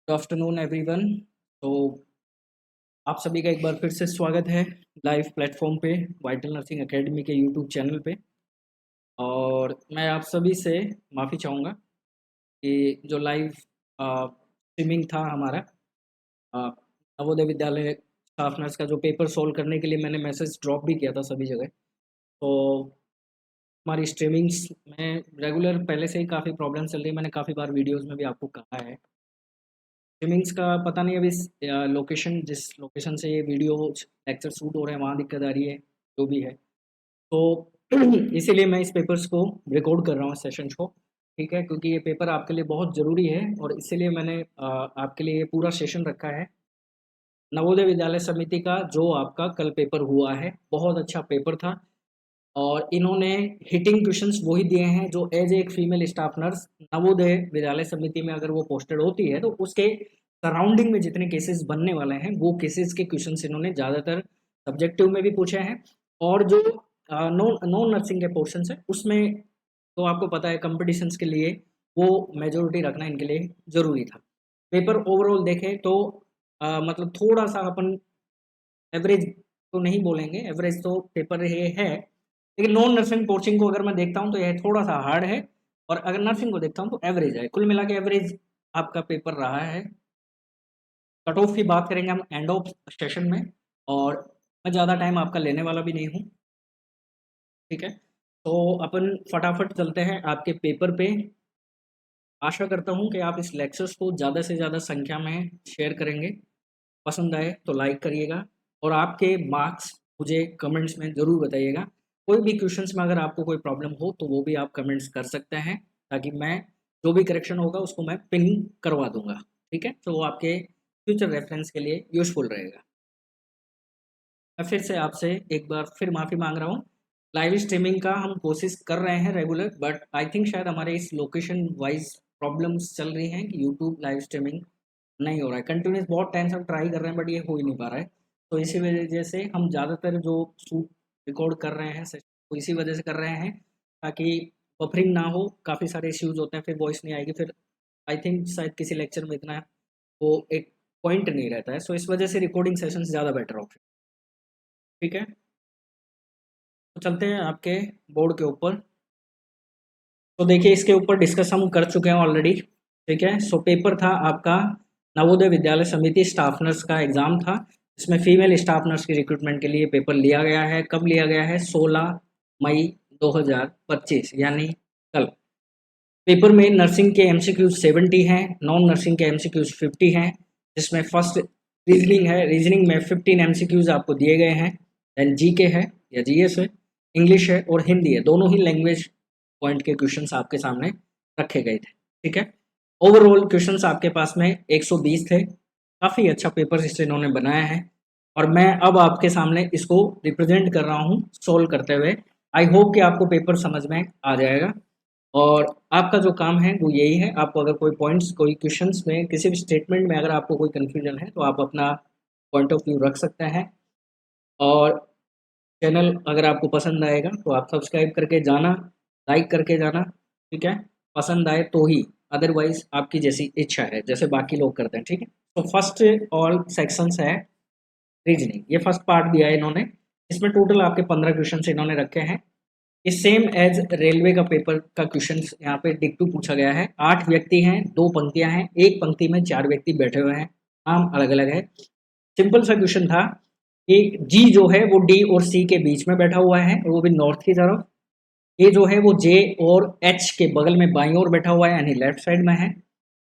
Good afternoon everyone. तो आप सभी का एक बार फिर से स्वागत है लाइव प्लेटफॉर्म पे, वाइटल नर्सिंग एकेडमी के यूट्यूब चैनल पे। और मैं आप सभी से माफ़ी चाहूँगा कि जो लाइव स्ट्रीमिंग था हमारा अ, नवोदय विद्यालय स्टाफ नर्स का जो पेपर सोल्व करने के लिए मैंने मैसेज ड्रॉप भी किया था सभी जगह। तो हमारी स्ट्रीमिंग्स में रेगुलर पहले से ही काफ़ी प्रॉब्लम चल रही है। मैंने काफ़ी बार वीडियोज़ में भी आपको कहा है। स्ट्रीमिंग्स का पता नहीं अभी लोकेशन जिस लोकेशन से ये वीडियो लेक्चर शूट हो रहे हैं वहाँ दिक्कत आ रही है, जो भी है। तो इसीलिए मैं इस पेपर्स को रिकॉर्ड कर रहा हूँ सेशंस को, ठीक है, क्योंकि ये पेपर आपके लिए बहुत ज़रूरी है और इसीलिए मैंने आपके लिए ये पूरा सेशन रखा है। नवोदय विद्यालय समिति का जो आपका कल पेपर हुआ है, बहुत अच्छा पेपर था। और इन्होंने हिटिंग क्वेश्चंस वही दिए हैं जो एज एक female staff nurse Navodaya Vidyalaya समिति में अगर वो पोस्टेड होती है तो उसके सराउंडिंग में जितने केसेस बनने वाले हैं वो केसेस के क्वेश्चंस इन्होंने ज़्यादातर सब्जेक्टिव में भी पूछे हैं। और जो नॉन नॉन नर्सिंग के पोर्शन है उसमें तो आपको पता है कंपटीशंस के लिए वो मेजोरिटी रखना इनके लिए ज़रूरी था। पेपर ओवरऑल देखें तो मतलब थोड़ा सा अपन एवरेज तो नहीं बोलेंगे, एवरेज तो पेपर ये है, लेकिन नॉन नर्सिंग पोर्शन को अगर मैं देखता हूँ तो यह थोड़ा सा हार्ड है। और अगर नर्सिंग को देखता हूँ तो एवरेज है, कुल मिला के एवरेज आपका पेपर रहा है। कट ऑफ की बात करेंगे हम एंड ऑफ सेशन में, और मैं ज़्यादा टाइम आपका लेने वाला भी नहीं हूँ, ठीक है। तो अपन फटाफट चलते हैं आपके पेपर पे। आशा करता हूँ कि आप इस लेक्चर्स को ज़्यादा से ज़्यादा संख्या में शेयर करेंगे। पसंद आए तो लाइक करिएगा और आपके मार्क्स मुझे कमेंट्स में ज़रूर बताइएगा। कोई भी क्वेश्चंस में अगर आपको कोई प्रॉब्लम हो तो वो भी आप कमेंट्स कर सकते हैं, ताकि मैं जो भी करेक्शन होगा उसको मैं पिन करवा दूंगा, ठीक है। तो वो आपके फ्यूचर रेफरेंस के लिए यूज़फुल रहेगा। मैं फिर से आपसे एक बार फिर माफ़ी मांग रहा हूँ। लाइव स्ट्रीमिंग का हम कोशिश कर रहे हैं रेगुलर, बट आई थिंक शायद हमारे इस लोकेशन वाइज प्रॉब्लम्स चल रही हैं कि यूट्यूब लाइव स्ट्रीमिंग नहीं हो रहा है। कंटिन्यूस बहुत टाइम से हम ट्राई कर रहे हैं बट ये हो ही नहीं पा रहा है। तो इसी वजह से हम ज़्यादातर जो शूट रिकॉर्ड कर रहे हैं सेशन वो इसी वजह से कर रहे हैं, ताकि बफरिंग ना हो। काफ़ी सारे इश्यूज होते हैं, फिर वॉइस नहीं आएगी, फिर आई थिंक शायद किसी लेक्चर में इतना वो एक पॉइंट नहीं रहता है। सो इस वजह से रिकॉर्डिंग सेशन ज़्यादा बेटर ऑप्शन, ठीक है। तो चलते हैं आपके बोर्ड के ऊपर। तो देखिए इसके ऊपर डिस्कस हम कर चुके हैं ऑलरेडी, ठीक है। सो पेपर था आपका नवोदय विद्यालय समिति स्टाफ नर्स का एग्जाम था। इसमें फीमेल स्टाफ नर्स की रिक्रूटमेंट के लिए पेपर लिया गया है। कब लिया गया है? 16 मई 2025, यानी कल। पेपर में नर्सिंग के एमसीक्यूज 70 हैं, नॉन नर्सिंग के एमसीक्यूज 50 हैं, जिसमें फर्स्ट रीजनिंग है। रीजनिंग में 15 एमसीक्यूज आपको दिए गए हैं। देन जीके है या जीएस है, इंग्लिश है और हिंदी है, दोनों ही लैंग्वेज पॉइंट के क्वेश्चंस आपके सामने रखे गए थे, ठीक है। ओवरऑल क्वेश्चंस आपके पास में 120 थे। काफ़ी अच्छा पेपर इससे इन्होंने बनाया है और मैं अब आपके सामने इसको रिप्रेजेंट कर रहा हूँ सोल्व करते हुए। आई होप कि आपको पेपर समझ में आ जाएगा। और आपका जो काम है वो यही है, आपको अगर कोई पॉइंट्स कोई क्वेश्चंस में किसी भी स्टेटमेंट में अगर आपको कोई कन्फ्यूजन है तो आप अपना पॉइंट ऑफ व्यू रख सकते हैं। और चैनल अगर आपको पसंद आएगा तो आप सब्सक्राइब करके जाना, लाइक करके जाना, ठीक है। पसंद आए तो ही, अदरवाइज आपकी जैसी इच्छा है, जैसे बाकी लोग करते हैं, ठीक है। तो फर्स्ट ऑल सेक्शंस है रीजनिंग, ये फर्स्ट पार्ट दिया है इन्होंने। इसमें टोटल आपके 15 क्वेश्चन इन्होंने रखे हैं। ये सेम एज रेलवे का पेपर का क्वेश्चन यहाँ पे डिक्टू पूछा गया है। 8 व्यक्ति हैं, 2 पंक्तियां हैं, एक पंक्ति में 4 व्यक्ति बैठे हुए हैं, नाम अलग अलग है। सिंपल सा क्वेश्चन था कि जी जो है वो डी और सी के बीच में बैठा हुआ है और वो भी नॉर्थ की तरफ। ए जो है वो जे और एच के बगल में बाईं ओर बैठा हुआ है, यानी लेफ्ट साइड में है।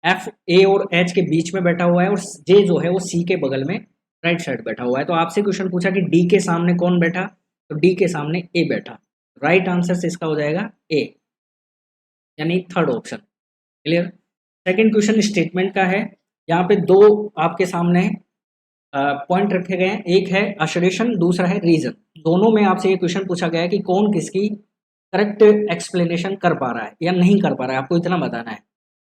एफ ए और एच के बीच में बैठा हुआ है और जे जो है वो सी के बगल में राइट साइड बैठा हुआ है। तो आपसे क्वेश्चन पूछा कि डी के सामने कौन बैठा, तो डी के सामने ए बैठा। राइट आंसर इसका हो जाएगा ए, यानी third option. Clear. Second question statement का है। यहाँ पे दो आपके सामने पॉइंट रखे गए हैं, एक है असरेशन, दूसरा है रीजन। दोनों में आपसे ये क्वेश्चन पूछा गया है कि कौन किसकी करेक्ट एक्सप्लेनेशन कर पा रहा है या नहीं कर पा रहा है, आपको इतना बताना है।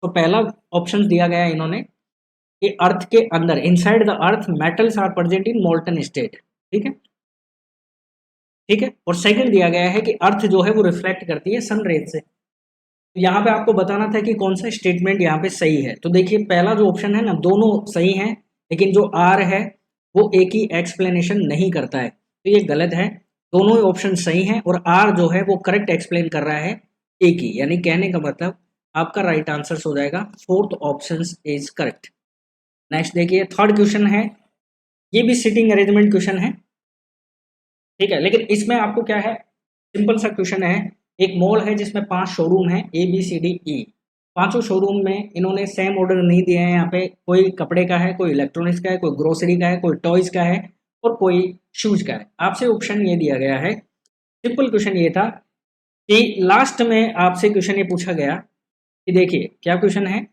तो पहला ऑप्शन दिया गया है इन्होंने कि अर्थ के अंदर, inside the earth metals are present in molten state, ठीक है, ठीक है। और सेकंड दिया गया है कि अर्थ जो है वो रिफ्लेक्ट करती है सन रेज से। यहाँ पे आपको बताना था कि कौन सा स्टेटमेंट यहाँ पे सही है। तो देखिए पहला जो ऑप्शन है ना, दोनों सही हैं, लेकिन जो आर है वो एक ही एक्सप्लेनेशन नहीं करता है, तो ये गलत है। दोनों ही ऑप्शन सही हैं और आर जो है वो करेक्ट एक्सप्लेन कर रहा है एक ही, यानी कहने का मतलब आपका राइट आंसर हो जाएगा fourth option is correct. Next देखिए थर्ड क्वेश्चन है, ये भी सिटिंग अरेंजमेंट क्वेश्चन है, ठीक है, लेकिन इसमें आपको क्या है, सिंपल सा क्वेश्चन है। एक मॉल है जिसमें 5 शोरूम है A B C D E, पांचों शोरूम में इन्होंने सेम ऑर्डर नहीं दिए हैं। यहाँ पे कोई कपड़े का है, कोई इलेक्ट्रॉनिक्स का है, कोई ग्रोसरी का है, कोई टॉयज का है और कोई शूज का है। आपसे ऑप्शन ये दिया गया है, सिंपल क्वेश्चन ये था कि लास्ट में आपसे क्वेश्चन ये पूछा गया कि देखिए क्या क्वेश्चन है,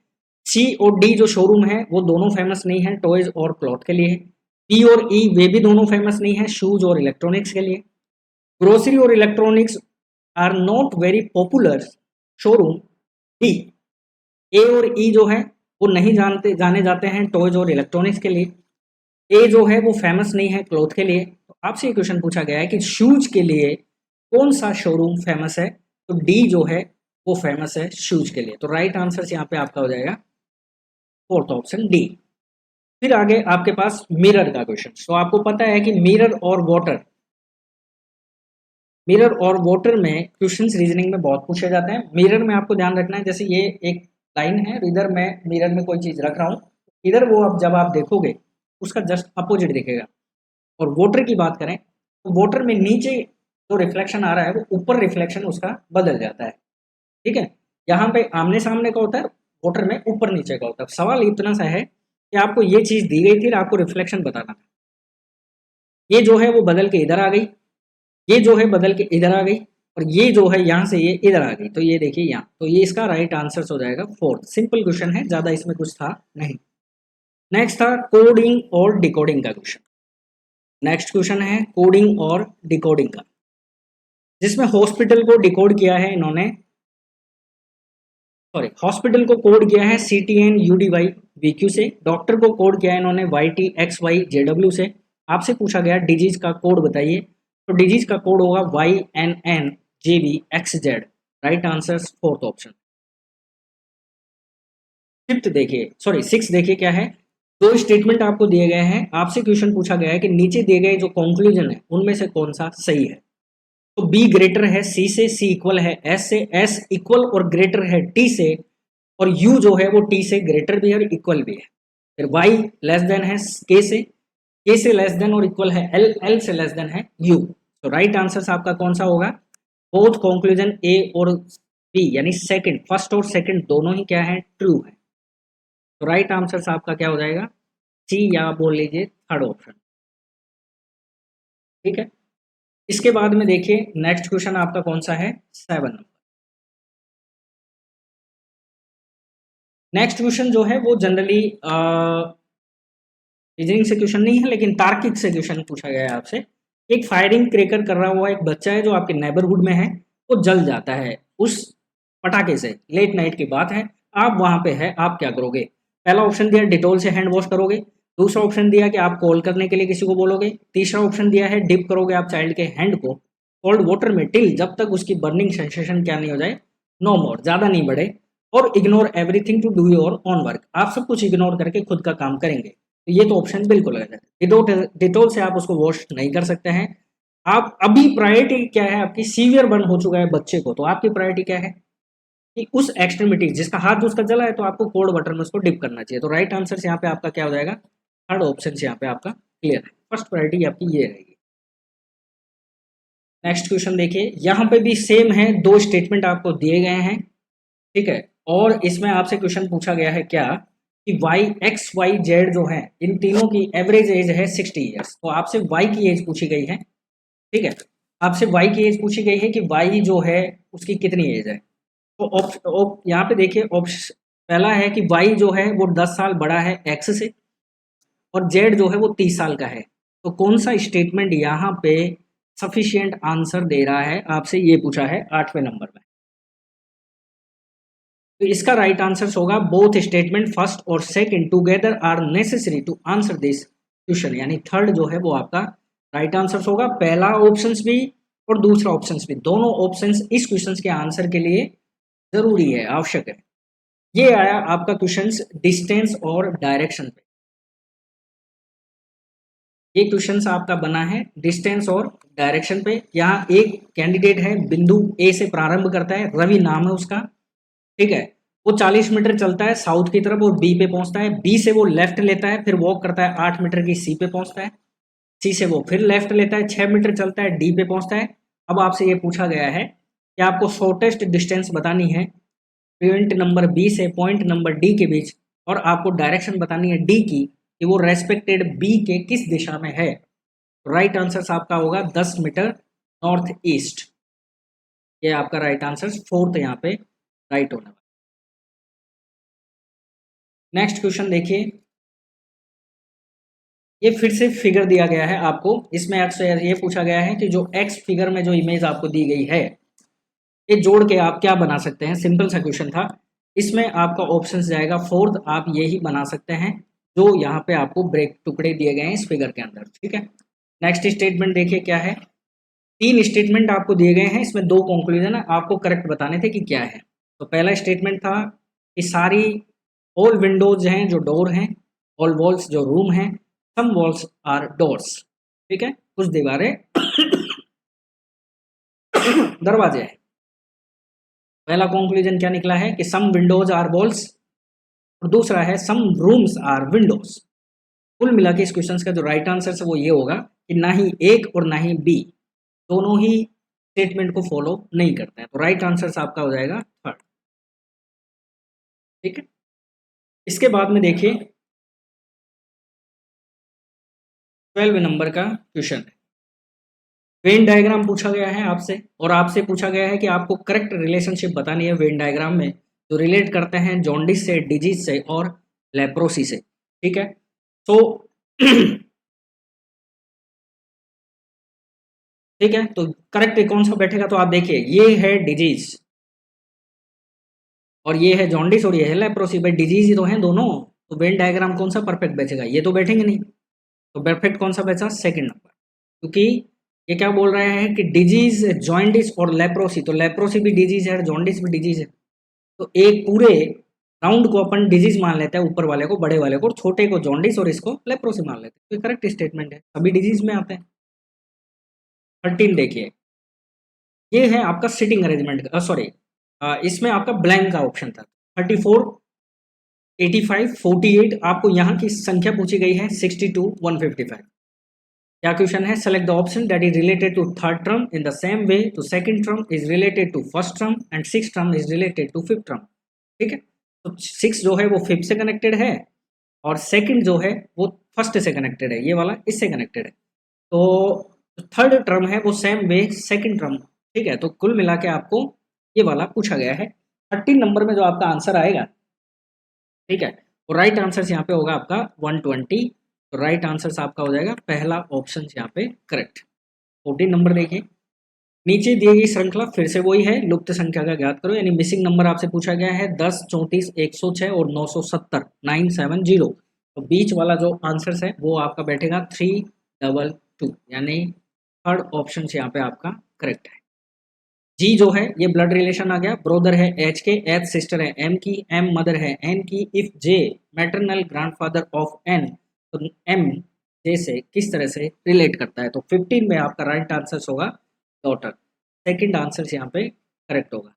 सी और डी जो शोरूम है वो दोनों फेमस नहीं है टॉयज और क्लॉथ के लिए, बी और ई वे भी दोनों फेमस नहीं है शूज और इलेक्ट्रॉनिक्स के लिए, ग्रोसरी और electronics are not very popular showroom D, A और ई जो है वो नहीं जाने जाते हैं टॉयज और इलेक्ट्रॉनिक्स के लिए, ए जो है वो फेमस नहीं है क्लॉथ के लिए। तो आपसे ये क्वेश्चन पूछा गया है कि शूज के लिए कौन सा शोरूम फेमस है, तो डी जो है वो फेमस है शूज के लिए। तो राइट आंसर यहाँ पे आपका हो जाएगा फोर्थ ऑप्शन डी। फिर आगे आपके पास मिरर का क्वेश्चन। तो आपको पता है कि मिरर और वाटर में क्वेश्चंस रीजनिंग में बहुत पूछे जाते हैं। मिरर में आपको ध्यान रखना है, जैसे ये एक लाइन है, इधर मैं मिरर में कोई चीज रख रहा हूँ, इधर वो अब जब आप देखोगे उसका जस्ट अपोजिट दिखेगा। और वाटर की बात करें तो वाटर में नीचे जो रिफ्लेक्शन आ रहा है वो ऊपर रिफ्लेक्शन उसका बदल जाता है, ठीक है। यहाँ पे आमने सामने का होता है, वाटर में ऊपर नीचे का होता है। सवाल इतना सा है कि आपको ये चीज दी गई थी, आपको रिफ्लेक्शन बताना था। ये जो है वो बदल के इधर आ गई, ये जो है बदल के इधर आ गई, और ये जो है यहाँ से ये इधर आ गई, तो ये देखिए यहाँ, तो ये इसका राइट आंसर हो जाएगा फोर्थ। सिंपल क्वेश्चन है, ज्यादा इसमें कुछ था नहीं। नेक्स्ट था कोडिंग और डिकोडिंग का क्वेश्चन। नेक्स्ट क्वेश्चन है कोडिंग और डिकोडिंग का, जिसमें हॉस्पिटल को डिकोड किया है इन्होंने, सॉरी हॉस्पिटल को कोड किया है C T N U D Y V Q से, डॉक्टर को कोड किया है इन्होंने Y T X Y J W से। आपसे पूछा गया डिजीज का कोड बताइए, तो डिजीज का कोड होगा Y N N J B X Z. Right answer fourth option. Fifth देखिए, सॉरी सिक्स देखिए क्या है, दो स्टेटमेंट आपको दिए गए हैं, आपसे क्वेश्चन पूछा गया है कि नीचे दिए गए जो कंक्लूजन है उनमें से कौन सा सही है। तो बी ग्रेटर है सी से, सी इक्वल है एस से, एस इक्वल और ग्रेटर है टी से, और यू जो है वो टी से ग्रेटर भी है और इक्वल भी है। फिर वाई लेस देन है के से लेस देन और इक्वल है एल, एल से लेस देन है यू। तो राइट आंसर आपका कौन सा होगा, बोथ कंक्लूजन ए और बी यानी सेकंड, फर्स्ट और सेकंड दोनों ही क्या है, ट्रू है। तो राइट आंसर आपका क्या हो जाएगा, सी या बोल लीजिए थर्ड ऑप्शन, ठीक है। इसके बाद में देखिए नेक्स्ट क्वेश्चन आपका कौन सा है, 7 नंबर। नेक्स्ट क्वेश्चन जो है वो जनरली रीजनिंग से क्वेश्चन नहीं है, लेकिन तार्किक से क्वेश्चन पूछा गया है आपसे। एक फायरिंग क्रेकर कर रहा हुआ एक बच्चा है जो आपके नेबरहुड में है, वो जल जाता है उस पटाखे से, लेट नाइट की बात है, आप वहां पे है, आप क्या करोगे। पहला ऑप्शन दिया डिटोल से हैंड वॉश करोगे, दूसरा ऑप्शन दिया कि आप कॉल करने के लिए किसी को बोलोगे, तीसरा ऑप्शन दिया है डिप करोगे आप चाइल्ड के हैंड को कोल्ड वाटर में टिल जब तक उसकी बर्निंग सेंसेशन क्या नहीं हो जाए, नो मोर, ज्यादा नहीं बढ़े, और ignore everything to do your own work, आप सब कुछ इग्नोर करके खुद का काम करेंगे। तो ये तो ऑप्शन बिल्कुल गलत है। डिटोल से आप उसको वॉश नहीं कर सकते हैं। आप अभी प्रायोरिटी क्या है आपकी, सीवियर बर्न हो चुका है बच्चे को, तो आपकी प्रायोरिटी क्या है कि उस एक्सट्रीमिटी जिसका हाथ उसका जला है तो आपको कोल्ड वाटर में उसको डिप करना चाहिए। तो राइट आंसर यहाँ पे आपका क्या हो जाएगा, थर्ड ऑप्शन से यहाँ पे आपका क्लियर है, फर्स्ट प्रायोरिटी आपकी ये रहेगी। नेक्स्ट क्वेश्चन देखिए, यहाँ पे भी सेम है, दो स्टेटमेंट आपको दिए गए हैं, ठीक है, और इसमें आपसे क्वेश्चन पूछा गया है क्या कि वाई एक्स वाई जेड जो है इन तीनों की एवरेज एज है 60 ईयर्स। तो आपसे वाई की एज पूछी गई है, ठीक है, आपसे वाई की एज पूछी गई है कि वाई जो है उसकी कितनी एज है। तो यहाँ पे देखिए ऑप्शन पहला है कि वाई जो है वो 10 साल बड़ा है एक्स से, और जेड जो है वो 30 साल का है। तो कौन सा स्टेटमेंट यहाँ पे सफिशियंट आंसर दे रहा है, आपसे ये पूछा है 8वें नंबर में। तो इसका राइट आंसर होगा बोथ स्टेटमेंट फर्स्ट और second together are necessary to answer this question, यानी थर्ड जो है वो आपका राइट आंसर होगा। पहला ऑप्शंस भी और दूसरा ऑप्शंस भी, दोनों ऑप्शंस इस क्वेश्चन के आंसर के लिए जरूरी है, आवश्यक है। ये आया आपका क्वेश्चन डिस्टेंस और डायरेक्शन पे। ये क्वेश्चन आपका बना है डिस्टेंस और डायरेक्शन पे। यहाँ एक कैंडिडेट है, बिंदु ए से प्रारंभ करता है, रवि नाम है उसका, ठीक है। वो 40 मीटर चलता है साउथ की तरफ और बी पे पहुंचता है। बी से वो लेफ्ट लेता है, फिर वॉक करता है 8 मीटर की, सी पे पहुंचता है। सी से वो फिर लेफ्ट लेता है, 6 मीटर चलता है, डी पे पहुंचता है। अब आपसे ये पूछा गया है कि आपको शॉर्टेस्ट डिस्टेंस बतानी है पॉइंट नंबर बी से पॉइंट नंबर डी के बीच, और आपको डायरेक्शन बतानी है डी की कि वो रेस्पेक्टेड बी के किस दिशा में है। राइट आंसर आपका होगा 10 मीटर नॉर्थ ईस्ट। ये आपका राइट आंसर फोर्थ यहाँ पे राइट होने वाला। नेक्स्ट क्वेश्चन देखिए, ये फिर से फिगर दिया गया है आपको। इसमें आपसे ये पूछा गया है कि जो एक्स फिगर में जो इमेज आपको दी गई है, ये जोड़ के आप क्या बना सकते हैं। सिंपल सा क्वेश्चन था। इसमें आपका ऑप्शन जाएगा फोर्थ, आप यही बना सकते हैं जो यहाँ पे आपको ब्रेक टुकड़े दिए गए हैं इस फिगर के अंदर, ठीक है। नेक्स्ट स्टेटमेंट देखिए क्या है। 3 स्टेटमेंट आपको दिए गए हैं, इसमें 2 कंक्लूजन है, आपको करेक्ट बताने थे कि क्या है। तो पहला स्टेटमेंट था कि सारी ऑल विंडोज हैं जो डोर हैं, ऑल वॉल्स जो रूम हैं, सम वॉल्स आर डोर्स, ठीक है, कुछ दीवारें दरवाजे हैं। पहला कंक्लूजन क्या निकला है कि सम विंडोज आर वॉल्स, और दूसरा है सम रूम्स आर विंडोज। कुल मिला के इस क्वेश्चन का जो राइट आंसर है वो ये होगा कि ना ही एक और ना ही बी, दोनों ही स्टेटमेंट को फॉलो नहीं करते हैं। तो राइट आंसर आपका हो जाएगा थर्ड, ठीक है। इसके बाद में देखिए 12 नंबर का क्वेश्चन है। वेन डायग्राम पूछा गया है आपसे, और आपसे पूछा गया है कि आपको करेक्ट रिलेशनशिप बतानी है वेन डायग्राम में जो रिलेट करते हैं जॉन्डिस से, डिजीज से और लेप्रोसी से, ठीक है। तो ठीक है, तो करेक्ट कौन सा बैठेगा, तो आप देखिए ये है डिजीज और ये है जॉन्डिस और ये है लेप्रोसी। भाई डिजीज ही तो हैं दोनों, तो वेन डायग्राम कौन सा परफेक्ट बचेगा, ये तो बैठेंगे नहीं। तो परफेक्ट कौन सा बचा, सेकंड नंबर, क्योंकि ये क्या बोल रहे हैं कि डिजीज जॉन्डिस और लेप्रोसी, तो लेप्रोसी भी डिजीज है, जॉन्डिस भी डिजीज है। तो एक पूरे राउंड को अपन डिजीज मान लेते हैं, ऊपर वाले को, बड़े वाले को, और छोटे को जॉन्डिस और इसको लेप्रोसी मान लेते हैं। तो करेक्ट स्टेटमेंट है, सभी डिजीज में आते हैं। 13 देखिए, ये है आपका सिटिंग अरेंजमेंट, सॉरी इसमें आपका ब्लैंक का ऑप्शन था। 34, 85, 48, आपको यहाँ की संख्या पूछी गई है 62, 155। क्या क्वेश्चन है, select the option that is related to third term in the same way to second term is related to first term and six term is related to fifth term, ठीक है। तो 6 जो है वो फिफ्थ से connected है, और second जो है वो फर्स्ट से कनेक्टेड है, ये वाला इससे कनेक्टेड है। तो थर्ड टर्म है वो सेम वे सेकंड टर्म, ठीक है। तो कुल मिला के आपको ये वाला पूछा गया है। 13 नंबर में जो आपका आंसर आएगा, ठीक है, और राइट आंसर यहाँ पे होगा आपका 120। तो राइट आंसर आपका हो जाएगा पहला ऑप्शन यहाँ पे करेक्ट। 14 नंबर देखिए, नीचे दी गई श्रृंखला फिर से वही है, लुप्त संख्या का ज्ञात करो, यानी मिसिंग नंबर आपसे पूछा गया है 10, 34, 106 और 970, 970। तो बीच वाला जो आंसर है वो आपका बैठेगा 322, यानी थर्ड ऑप्शन यहाँ पे आपका करेक्ट है। जी जो है ये ब्लड रिलेशन आ गया, ब्रोदर है एच के, एच सिस्टर है एम की, एम मदर है एन की, if J maternal grandfather of N, तो एम जे से किस तरह से रिलेट करता है। तो 15 में आपका राइट आंसर होगा डॉटर, सेकंड आंसर यहाँ पे करेक्ट होगा।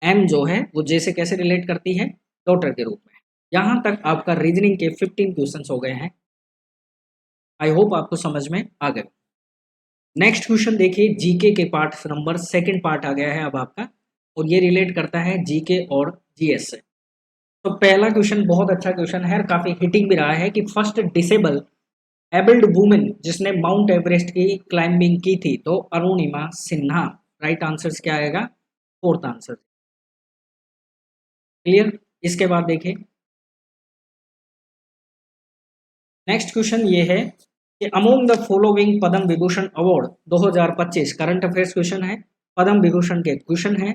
एम जो है वो जे से कैसे रिलेट करती है, डॉटर के रूप में। यहाँ तक आपका रीजनिंग के 15 क्वेश्चंस हो गए हैं। आई होप आपको समझ में आ गए। नेक्स्ट क्वेश्चन देखिए, जीके के पार्ट नंबर सेकंड पार्ट आ गया है अब आपका, और ये रिलेट करता है जीके और जीएस से। तो पहला क्वेश्चन बहुत अच्छा क्वेश्चन है और काफी हिटिंग भी रहा है कि फर्स्ट डिसेबल एबल्ड वुमेन जिसने माउंट एवरेस्ट की क्लाइंबिंग की थी, तो अरुणिमा सिन्हा। राइट आंसर क्या आएगा, फोर्थ आंसर, क्लियर। इसके बाद देखिए नेक्स्ट क्वेश्चन ये है कि among the following Padma Vibhushan award 2025 current affairs question है, पद्म विभूषण के क्वेश्चन है।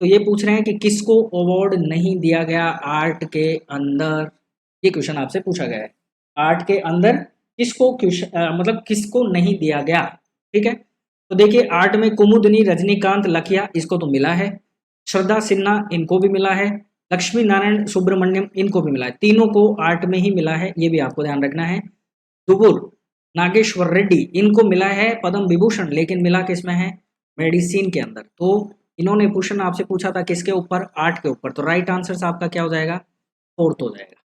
तो ये पूछ रहे हैं कि किसको अवार्ड नहीं दिया गया आर्ट के अंदर, ये क्वेश्चन आपसे पूछा गया है। आर्ट के अंदर किसको मतलब किसको नहीं दिया गया, ठीक है। तो देखिए आर्ट में कुमुदनी, रजनीकांत, लकिया, इसको तो मिला है। श्रद्धा सिन्हा इनको भी मिला है, लक्ष्मी नारायण सुब्रमण्यम इनको भी मिला है, तीनों को आर्ट में ही मिला है, ये भी आपको ध्यान रखना है। दुबुर नागेश्वर रेड्डी इनको मिला है पद्म विभूषण, लेकिन मिला किसमें है, मेडिसिन के अंदर। तो इन्होंने क्वेश्चन आपसे पूछा था किसके ऊपर, आर्ट के ऊपर, तो राइट आंसर आपका क्या हो जाएगा, फोर्थ हो जाएगा,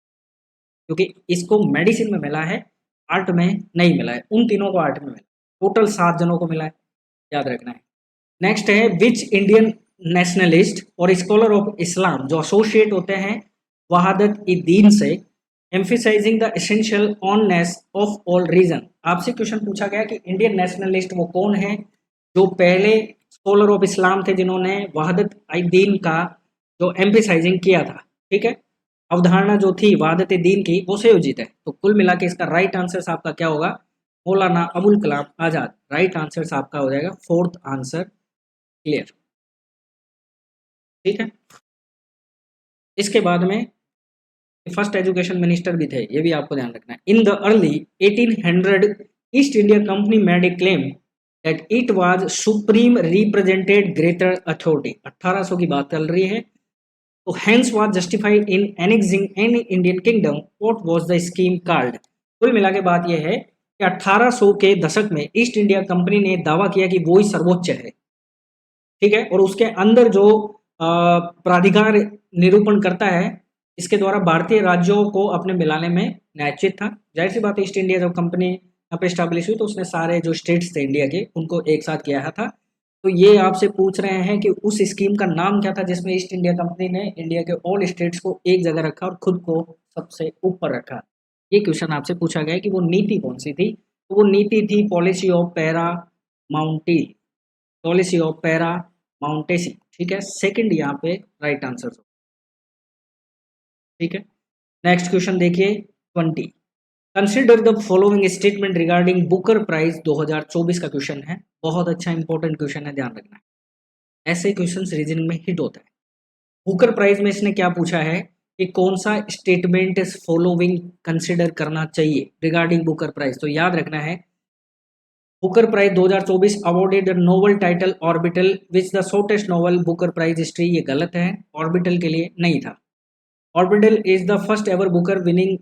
क्योंकि इसको मेडिसिन में मिला है, आर्ट में नहीं मिला है, उन तीनों को आर्ट में मिला, टोटल 7 जनों को मिला है, याद रखना है। नेक्स्ट है विच इंडियन नेशनलिस्ट और स्कॉलर ऑफ इस्लाम जो एसोसिएट होते हैं वहादत ई दीन से, emphasising the essential oneness of all religion. आपसे क्वेश्चन पूछा गया कि इंडियन नेशनलिस्ट वो कौन है जो पहले स्कॉलर ऑफ इस्लाम थे जिन्होंने वहादत ई दीन का जो एम्फिसाइजिंग किया था, ठीक है, अवधारणा जो थी वहादत दीन की वो संयोजित है। तो कुल मिला के इसका राइट आंसर आपका क्या होगा, मौलाना अबुल कलाम आजाद, राइट आंसर आपका हो जाएगा फोर्थ आंसर। क्लियर, ठीक है। इसके बाद में फर्स्ट एजुकेशन मिनिस्टर भी थे, ये भी आपको ध्यान रखना है। In the early 1800 east India company made a claim that it was supreme represented greater authority. 1800 की बात चल रही है, तो hence was justified in annexing any Indian kingdom, what was the scheme called. कुल मिला के बात यह है कि 1800 के दशक में ईस्ट इंडिया कंपनी ने दावा किया कि वो ही सर्वोच्च है, ठीक है, और उसके अंदर जो प्राधिकार निरूपण करता है, इसके द्वारा भारतीय राज्यों को अपने मिलाने में न्यायोचित था। जाहिर सी बात है, ईस्ट इंडिया जब कंपनी यहाँ पे स्टैब्लिश हुई तो उसने सारे जो स्टेट्स थे इंडिया के उनको एक साथ किया था। तो ये आपसे पूछ रहे हैं कि उस स्कीम का नाम क्या था जिसमें ईस्ट इंडिया कंपनी ने इंडिया के ऑल स्टेट्स को एक जगह रखा और खुद को सबसे ऊपर रखा। ये क्वेश्चन आपसे पूछा गया है कि वो नीति कौन सी थी, तो वो नीति थी policy of paramountcy, policy of paramountcy, ठीक है, सेकंड यहाँ पे राइट आंसर, ठीक है। नेक्स्ट क्वेश्चन देखिए 20, consider the following statement regarding Booker Prize 2024 का क्वेश्चन है, बहुत अच्छा इंपॉर्टेंट क्वेश्चन है, ध्यान रखना है, ऐसे क्वेश्चन रीजनिंग में हिट होता है। बुकर प्राइज में इसने क्या पूछा है कि कौन सा स्टेटमेंट इस फॉलोइंग कंसिडर करना चाहिए रिगार्डिंग बुकर प्राइज, तो याद रखना है Booker Prize 2024 awarded novel title Orbital which the shortest novel Booker Prize history, ये गलत है, ऑर्बिटल के लिए नहीं था। Orbital is the first ever Booker winning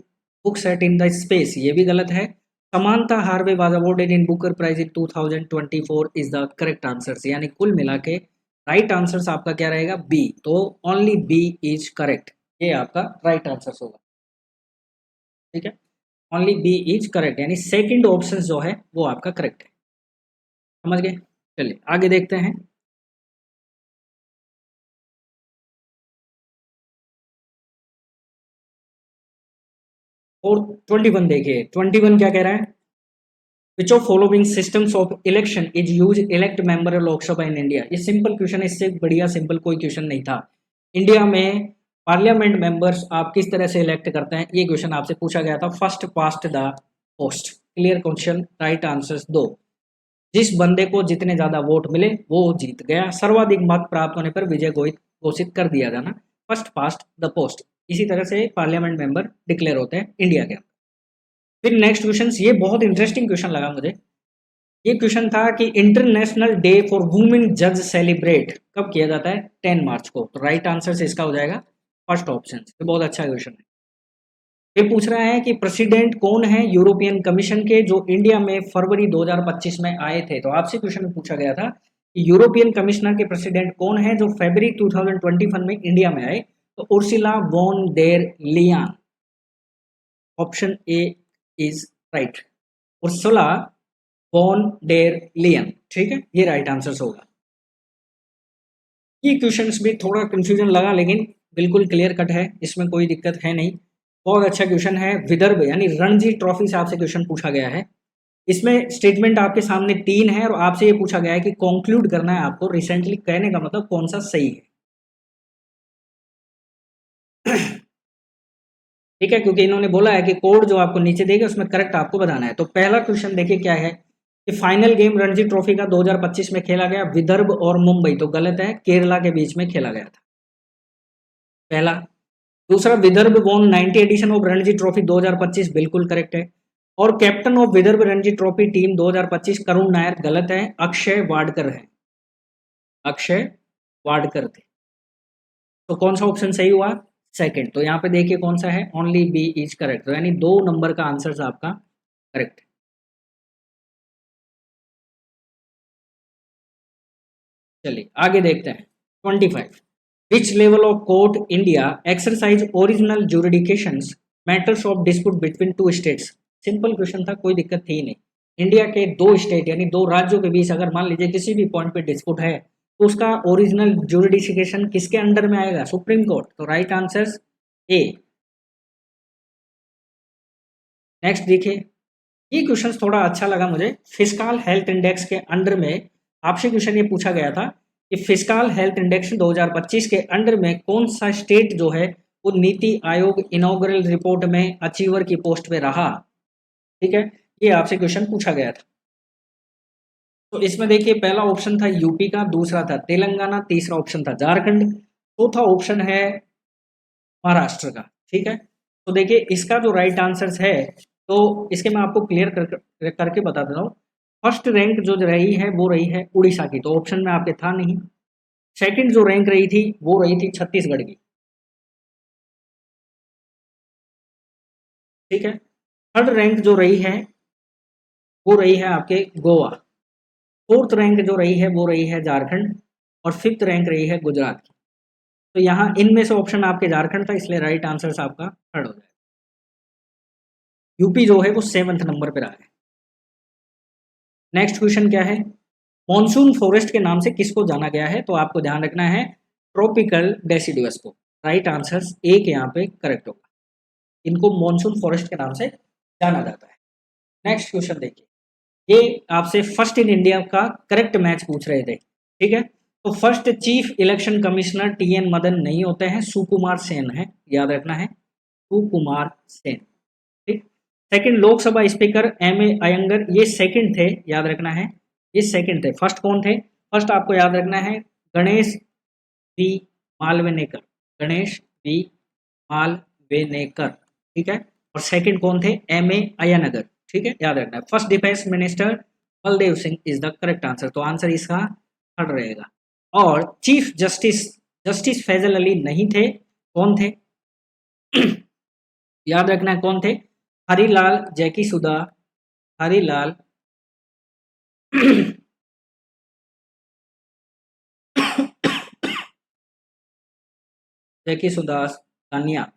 book set in the space, ये भी गलत है। Samantha Harvey was awarded in Booker Prize in 2024 is the correct answer, यानी कुल मिला के राइट आंसर आपका क्या रहेगा, बी, तो ओनली बी इज करेक्ट, ये आपका राइट आंसर होगा, ठीक है, ओनली बी इज करेक्ट, यानी सेकंड ऑप्शन जो है वो आपका करेक्ट है, समझ गए। चलिए आगे देखते हैं। और 21 देखिए, 21 क्या कह रहा है, which of following systems of election is use elect member of Lok Sabha in India. ये सिंपल क्वेश्चन है, इससे बढ़िया सिंपल कोई क्वेश्चन नहीं था। इंडिया में पार्लियामेंट मेंबर्स आप किस तरह से इलेक्ट करते हैं, ये क्वेश्चन आपसे पूछा गया था, first past the post. Clear question, right answers दो, जिस बंदे को जितने ज्यादा वोट मिले वो जीत गया, सर्वाधिक मत प्राप्त होने पर विजय घोषित कर दिया जाना, फर्स्ट पास्ट द पोस्ट। इसी तरह से पार्लियामेंट मेंबर डिक्लेयर होते हैं इंडिया के। फिर नेक्स्ट क्वेश्चन, ये बहुत इंटरेस्टिंग क्वेश्चन लगा मुझे। ये क्वेश्चन था कि इंटरनेशनल डे फॉर वुमेन जज सेलिब्रेट कब किया जाता है, 10 मार्च को, तो राइट आंसर से इसका हो जाएगा फर्स्ट ऑप्शन। ये बहुत अच्छा क्वेश्चन है। ये पूछ रहा है कि प्रेसिडेंट कौन है यूरोपियन कमीशन के जो इंडिया में फरवरी 2025 में आए थे, तो आपसे क्वेश्चन में पूछा गया था कि यूरोपियन कमिश्नर के प्रेसिडेंट कौन है जो फरवरी 2021 में इंडिया में आए, तो Ursula von der Leyen, option A is right, Ursula von der Leyen, ठीक है, ये राइट आंसर होगा। ये क्वेश्चंस भी थोड़ा कंफ्यूजन लगा लेकिन बिल्कुल क्लियर कट है, इसमें कोई दिक्कत है नहीं, बहुत अच्छा क्वेश्चन है। विदर्भ यानी रणजी ट्रॉफी से आपसे क्वेश्चन पूछा गया है, इसमें स्टेटमेंट आपके सामने 3 है और आपसे ये पूछा गया है कि कंक्लूड करना है आपको, रिसेंटली कहने का मतलब कौन सा सही है, ठीक है, क्योंकि इन्होंने बोला है कि कोड जो आपको नीचे देगा उसमें करेक्ट आपको बताना है। तो पहला क्वेश्चन देखिए क्या है कि फाइनल गेम रणजी ट्रॉफी का 2025 में खेला गया विदर्भ और मुंबई, तो गलत है, केरला के बीच में खेला गया था, पहला। दूसरा, Vidarbha won 90 edition of Ranji Trophy 2025, बिल्कुल करेक्ट है। और captain of Vidarbha Ranji Trophy team 2025 Karun Nair, गलत है, अक्षय वाडकर है, अक्षय वाडकर थे, तो कौन सा ऑप्शन सही हुआ? सेकंड। तो यहाँ पे देखिए कौन सा है, ओनली बी इज करेक्ट, तो यानी 2 नंबर का आंसर आपका करेक्ट है। चलिए आगे देखते हैं। 25, which level of court India exercise original jurisdictions matters of dispute between two states. Simple question था, कोई दिक्कत थी नहीं। इंडिया के दो स्टेट यानी दो राज्यों के बीच अगर मान लीजिए किसी भी पॉइंट पे डिस्प्यूट है तो उसका ओरिजिनल जुरिडिकेशन किसके अंडर में आएगा? Supreme court. तो राइट आंसर ए। नेक्स्ट देखिए, ये क्वेश्चन थोड़ा अच्छा लगा मुझे। फिस्कल हेल्थ इंडेक्स के अंडर में आपसे क्वेश्चन ये पूछा गया था कि फिस्कल हेल्थ इंडेक्स 2025 के अंडर में कौन सा स्टेट जो है वो नीति आयोग इनॉग्रल रिपोर्ट में अचीवर की पोस्ट पे रहा। ठीक है, ये आपसे क्वेश्चन पूछा गया था। तो इसमें देखिए पहला ऑप्शन था यूपी का, दूसरा था तेलंगाना, तीसरा ऑप्शन था झारखंड, चौथा ऑप्शन है महाराष्ट्र का। ठीक है, तो देखिए इसका जो राइट आंसर है तो इसके मैं आपको क्लियर करके बता देता हूँ। फर्स्ट रैंक जो रही है वो रही है उड़ीसा की, तो ऑप्शन में आपके था नहीं। सेकंड जो रैंक रही थी वो रही थी छत्तीसगढ़ की। ठीक है, थर्ड रैंक जो रही है वो रही है आपके गोवा। फोर्थ रैंक जो रही है वो रही है झारखंड, और फिफ्थ रैंक रही है गुजरात की। तो यहाँ इनमें से ऑप्शन आपके झारखंड था, इसलिए राइट आंसर आपका थर्ड हो जाएगा। यूपी जो है वो 7th नंबर पर रहा है। नेक्स्ट क्वेश्चन क्या है? मॉनसून फॉरेस्ट के नाम से किसको जाना गया है? तो आपको ध्यान रखना है ट्रॉपिकल डेसिडुअस को। राइट आंसर एक यहाँ पे करेक्ट होगा। इनको मॉनसून फॉरेस्ट के नाम से जाना जाता है। नेक्स्ट क्वेश्चन देखिए, ये आपसे फर्स्ट इन इंडिया का करेक्ट मैच पूछ रहे थे। ठीक है, तो first chief election commissioner TN Madan नहीं होते हैं, सुकुमार सेन है, याद रखना है, सुकुमार सेन। ठीक, second Lok Sabha speaker M A Ayyangar, ये सेकंड थे, याद रखना है, ये सेकंड थे। फर्स्ट कौन थे? फर्स्ट आपको याद रखना है गणेश वी मालवेनेकर, गणेश वी मालवेनेकर। ठीक है, और सेकंड कौन थे? M A Ayyangar. ठीक है, याद रखना है। First defence minister Baldev Singh is the correct answer, तो आंसर इसका थर्ड रहेगा। और chief justice, justice Fazal Ali नहीं थे, कौन थे? याद रखना है कौन थे? हरिलाल जैकी सुधा, हरिलाल जैकी सुदास कानिया,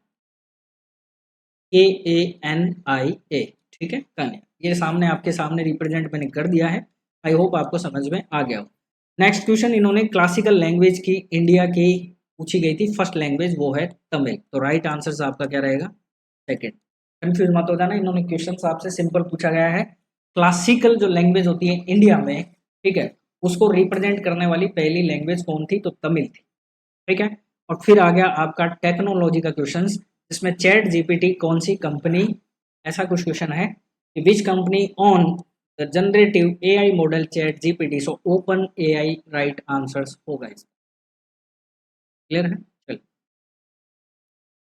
KANIA। ठीक है, कानिया, ये सामने आपके सामने रिप्रेजेंट मैंने कर दिया है। आई होप आपको समझ में आ गया हो। नेक्स्ट क्वेश्चन, इन्होंने क्लासिकल लैंग्वेज की इंडिया की पूछी गई थी, फर्स्ट लैंग्वेज वो है तमिल, तो राइट आंसर आपका क्या रहेगा? सेकेंड। कंफ्यूज मत हो जाना, इन्होंने क्वेश्चन आपसे सिंपल पूछा गया है। क्लासिकल जो लैंग्वेज होती है इंडिया में, ठीक है, उसको रिप्रेजेंट करने वाली पहली लैंग्वेज कौन थी? तो तमिल थी। ठीक है, और फिर आ गया आपका टेक्नोलॉजी का क्वेश्चन, जिसमें चैट जीपीटी कौन सी कंपनी, ऐसा कुछ क्वेश्चन है कि which company on the generative AI model chat GPT, so open AI right answers होगा इसका। क्लियर है? चलिए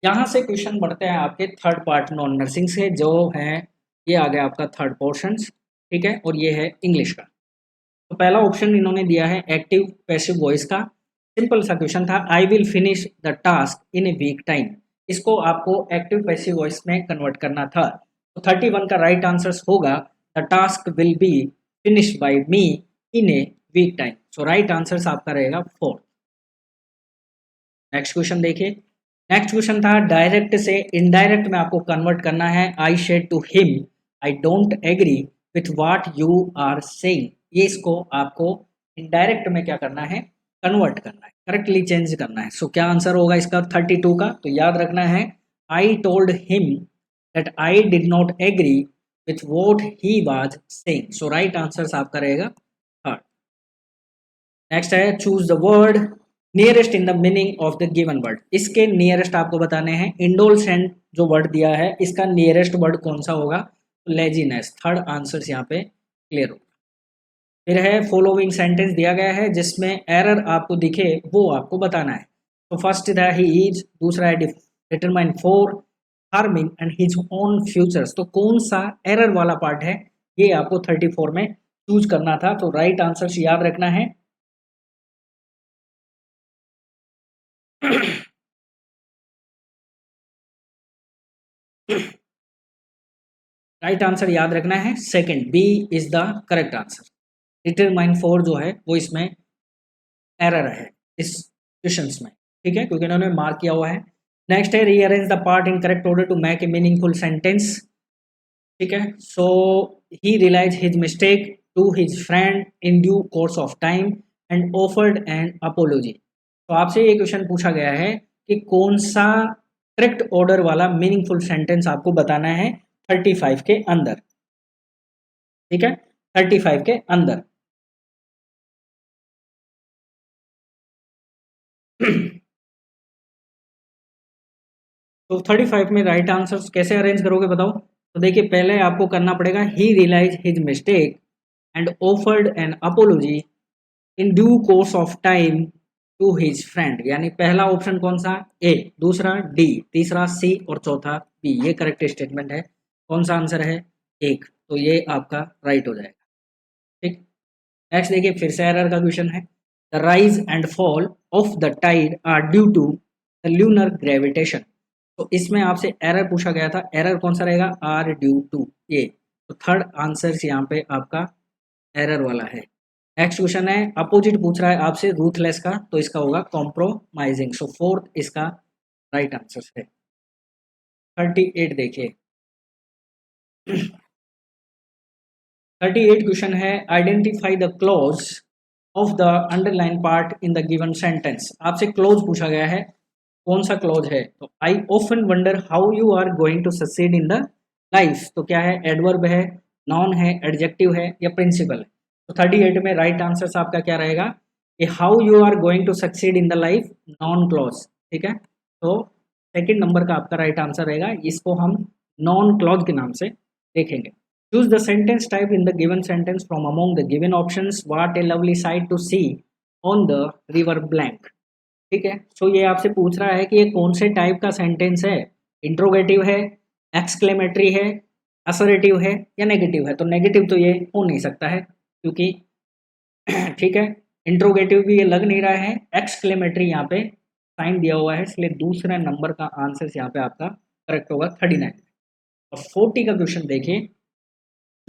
यहाँ से क्वेश्चन बढ़ते हैं आपके थर्ड पार्ट नॉन नर्सिंग से, जो है ये आ गया आपका थर्ड पोर्शन। ठीक है, और ये है इंग्लिश का। तो पहला ऑप्शन इन्होंने दिया है एक्टिव पैसिव वॉइस का। सिंपल सा क्वेश्चन था, I will finish the task in a week time, इसको आपको एक्टिव पैसिव वॉइस में कन्वर्ट करना था। तो 31 का राइट आंसर होगा the task will be finish by me in a week time, so right answer आपका रहेगा 4। नेक्स्ट क्वेश्चन देखिए। नेक्स्ट क्वेश्चन था डायरेक्ट से इनडायरेक्ट में आपको कन्वर्ट करना है। I said to him I don't agree with what you are saying, ये इसको आपको इनडायरेक्ट में क्या करना है? कन्वर्ट करना है, करेक्टली चेंज करना है। सो क्या आंसर होगा इसका 32 का? तो याद रखना है I told him that I did not agree with what he was saying, so right answer आपका रहेगा थर्ड। नेक्स्ट है choose the word nearest in the meaning of the given word, इसके नियरेस्ट आपको बताने हैं। इंडोलसेंट जो वर्ड दिया है इसका नियरेस्ट वर्ड कौन सा होगा? लेजीनेस, थर्ड आंसर यहाँ पे क्लियर होगा। फिर है फॉलोइंग सेंटेंस दिया गया है जिसमें एरर आपको दिखे वो आपको बताना है। तो फर्स्ट है ही इज, दूसरा है determine for harming and his own futures, तो कौन सा एरर वाला पार्ट है ये आपको 34 में चूज करना था। तो राइट आंसर याद रखना है राइट आंसर याद रखना है second, B is the correct answer. Determine 4 जो है वो इसमें एरर है इस क्वेश्चंस में, ठीक है, क्योंकि इन्होंने मार्क किया हुआ है। नेक्स्ट है rearrange the part in correct order to make a meaningful sentence, ठीक है। So he realise his mistake to his friend in due course of time and offered an apology. तो आपसे ये क्वेश्चन पूछा गया है कि कौन सा करेक्ट ऑर्डर वाला मीनिंगफुल सेंटेंस आपको बताना है 35 के अंदर, ठीक है, 35 के अंदर। तो 35 में राइट आंसर्स कैसे अरेंज करोगे बताओ। तो देखिए पहले आपको करना पड़ेगा he realise his mistake and offered an apology in due course of time to his friend, यानी पहला ऑप्शन कौन सा, ए, दूसरा डी, तीसरा सी और चौथा बी, ये करेक्ट स्टेटमेंट है। कौन सा आंसर है, एक, तो ये आपका राइट हो जाएगा, ठीक। नेक्स्ट देखिए फिर से एरर का क्वेश्चन है, the rise and fall of the tide are due to the lunar gravitation. तो इसमें आपसे एरर पूछा गया था, एरर कौन सा रहेगा, आर ड्यू टू, ये, तो थर्ड आंसर यहाँ पे आपका एरर वाला है। नेक्स्ट क्वेश्चन है अपोजिट पूछ रहा है आपसे रूथलेस का, तो इसका होगा कॉम्प्रोमाइजिंग, सो फोर्थ इसका राइट आंसर है। 38 देखिए 38 क्वेश्चन है identify the clause of the underline part in the given sentence. आपसे क्लॉज पूछा गया है, कौन सा क्लॉज है, तो I often wonder how you are going to succeed in the life, तो क्या है, एडवर्ब है, नाउन है, एडजेक्टिव है या प्रिंसिपल है। तो 38 में राइट आंसर आपका क्या रहेगा, कि how you are going to succeed in the life, noun clause, ठीक है। तो सेकंड नंबर का आपका राइट आंसर रहेगा, इसको हम नॉन क्लॉज के नाम से देखेंगे। Choose the sentence type in the given sentence from among the given options, what a lovely sight to see on the river blank, ठीक है। सो ये आपसे पूछ रहा है कि ये कौन से टाइप का सेंटेंस है, इंट्रोगेटिव है, एक्सक्लेमेटरी है, असर्टिव है या नेगेटिव है। तो नेगेटिव तो ये हो नहीं सकता है क्योंकि ठीक है, इंट्रोगेटिव भी ये लग नहीं रहा है, एक्सक्लेमेटरी यहाँ पे साइन दिया हुआ है, इसलिए दूसरे नंबर का आंसर यहाँ पे आपका करेक्ट होगा 39। और 40 का क्वेश्चन देखिए,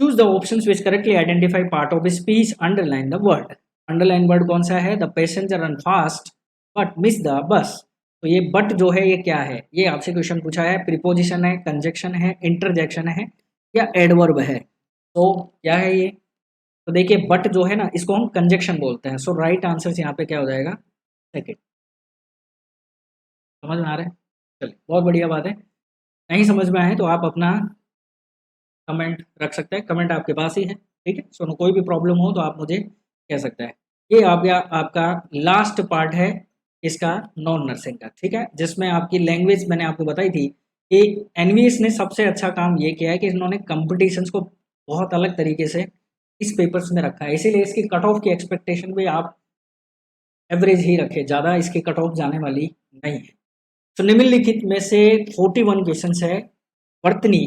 choose the options which correctly identify part of speech, underline the word. Underline word कौन सा है, the passenger run fast but miss the bus. तो ये बट जो है ये क्या है, ये आपसे क्वेश्चन पूछा है, प्रीपोजिशन है, कंजक्शन है, इंटरजेक्शन है या एडवर्ब है। तो क्या है ये, तो देखिए बट जो है ना इसको हम कंजक्शन बोलते हैं, सो राइट आंसर यहाँ पे क्या हो जाएगा, सेकंड। समझ में आ रहा है, चलिए बहुत बढ़िया बात है। नहीं समझ में आए तो आप अपना कमेंट रख सकते हैं, कमेंट आपके पास ही है, ठीक है। सो कोई भी प्रॉब्लम हो तो आप मुझे कह सकते हैं। ये आ गया आपका लास्ट पार्ट है इसका नॉन नर्सिंग का, ठीक है, जिसमें आपकी लैंग्वेज मैंने आपको बताई थी कि एनवीएस ने सबसे अच्छा काम ये किया है कि इन्होंने कंपटीशंस को बहुत अलग तरीके से इस पेपर्स में रखा है, इसीलिए इसकी कट ऑफ की एक्सपेक्टेशन भी आप एवरेज ही रखें, ज़्यादा इसकी कट ऑफ जाने वाली नहीं है। तो निम्नलिखित में से 41 क्वेश्चन है वर्तनी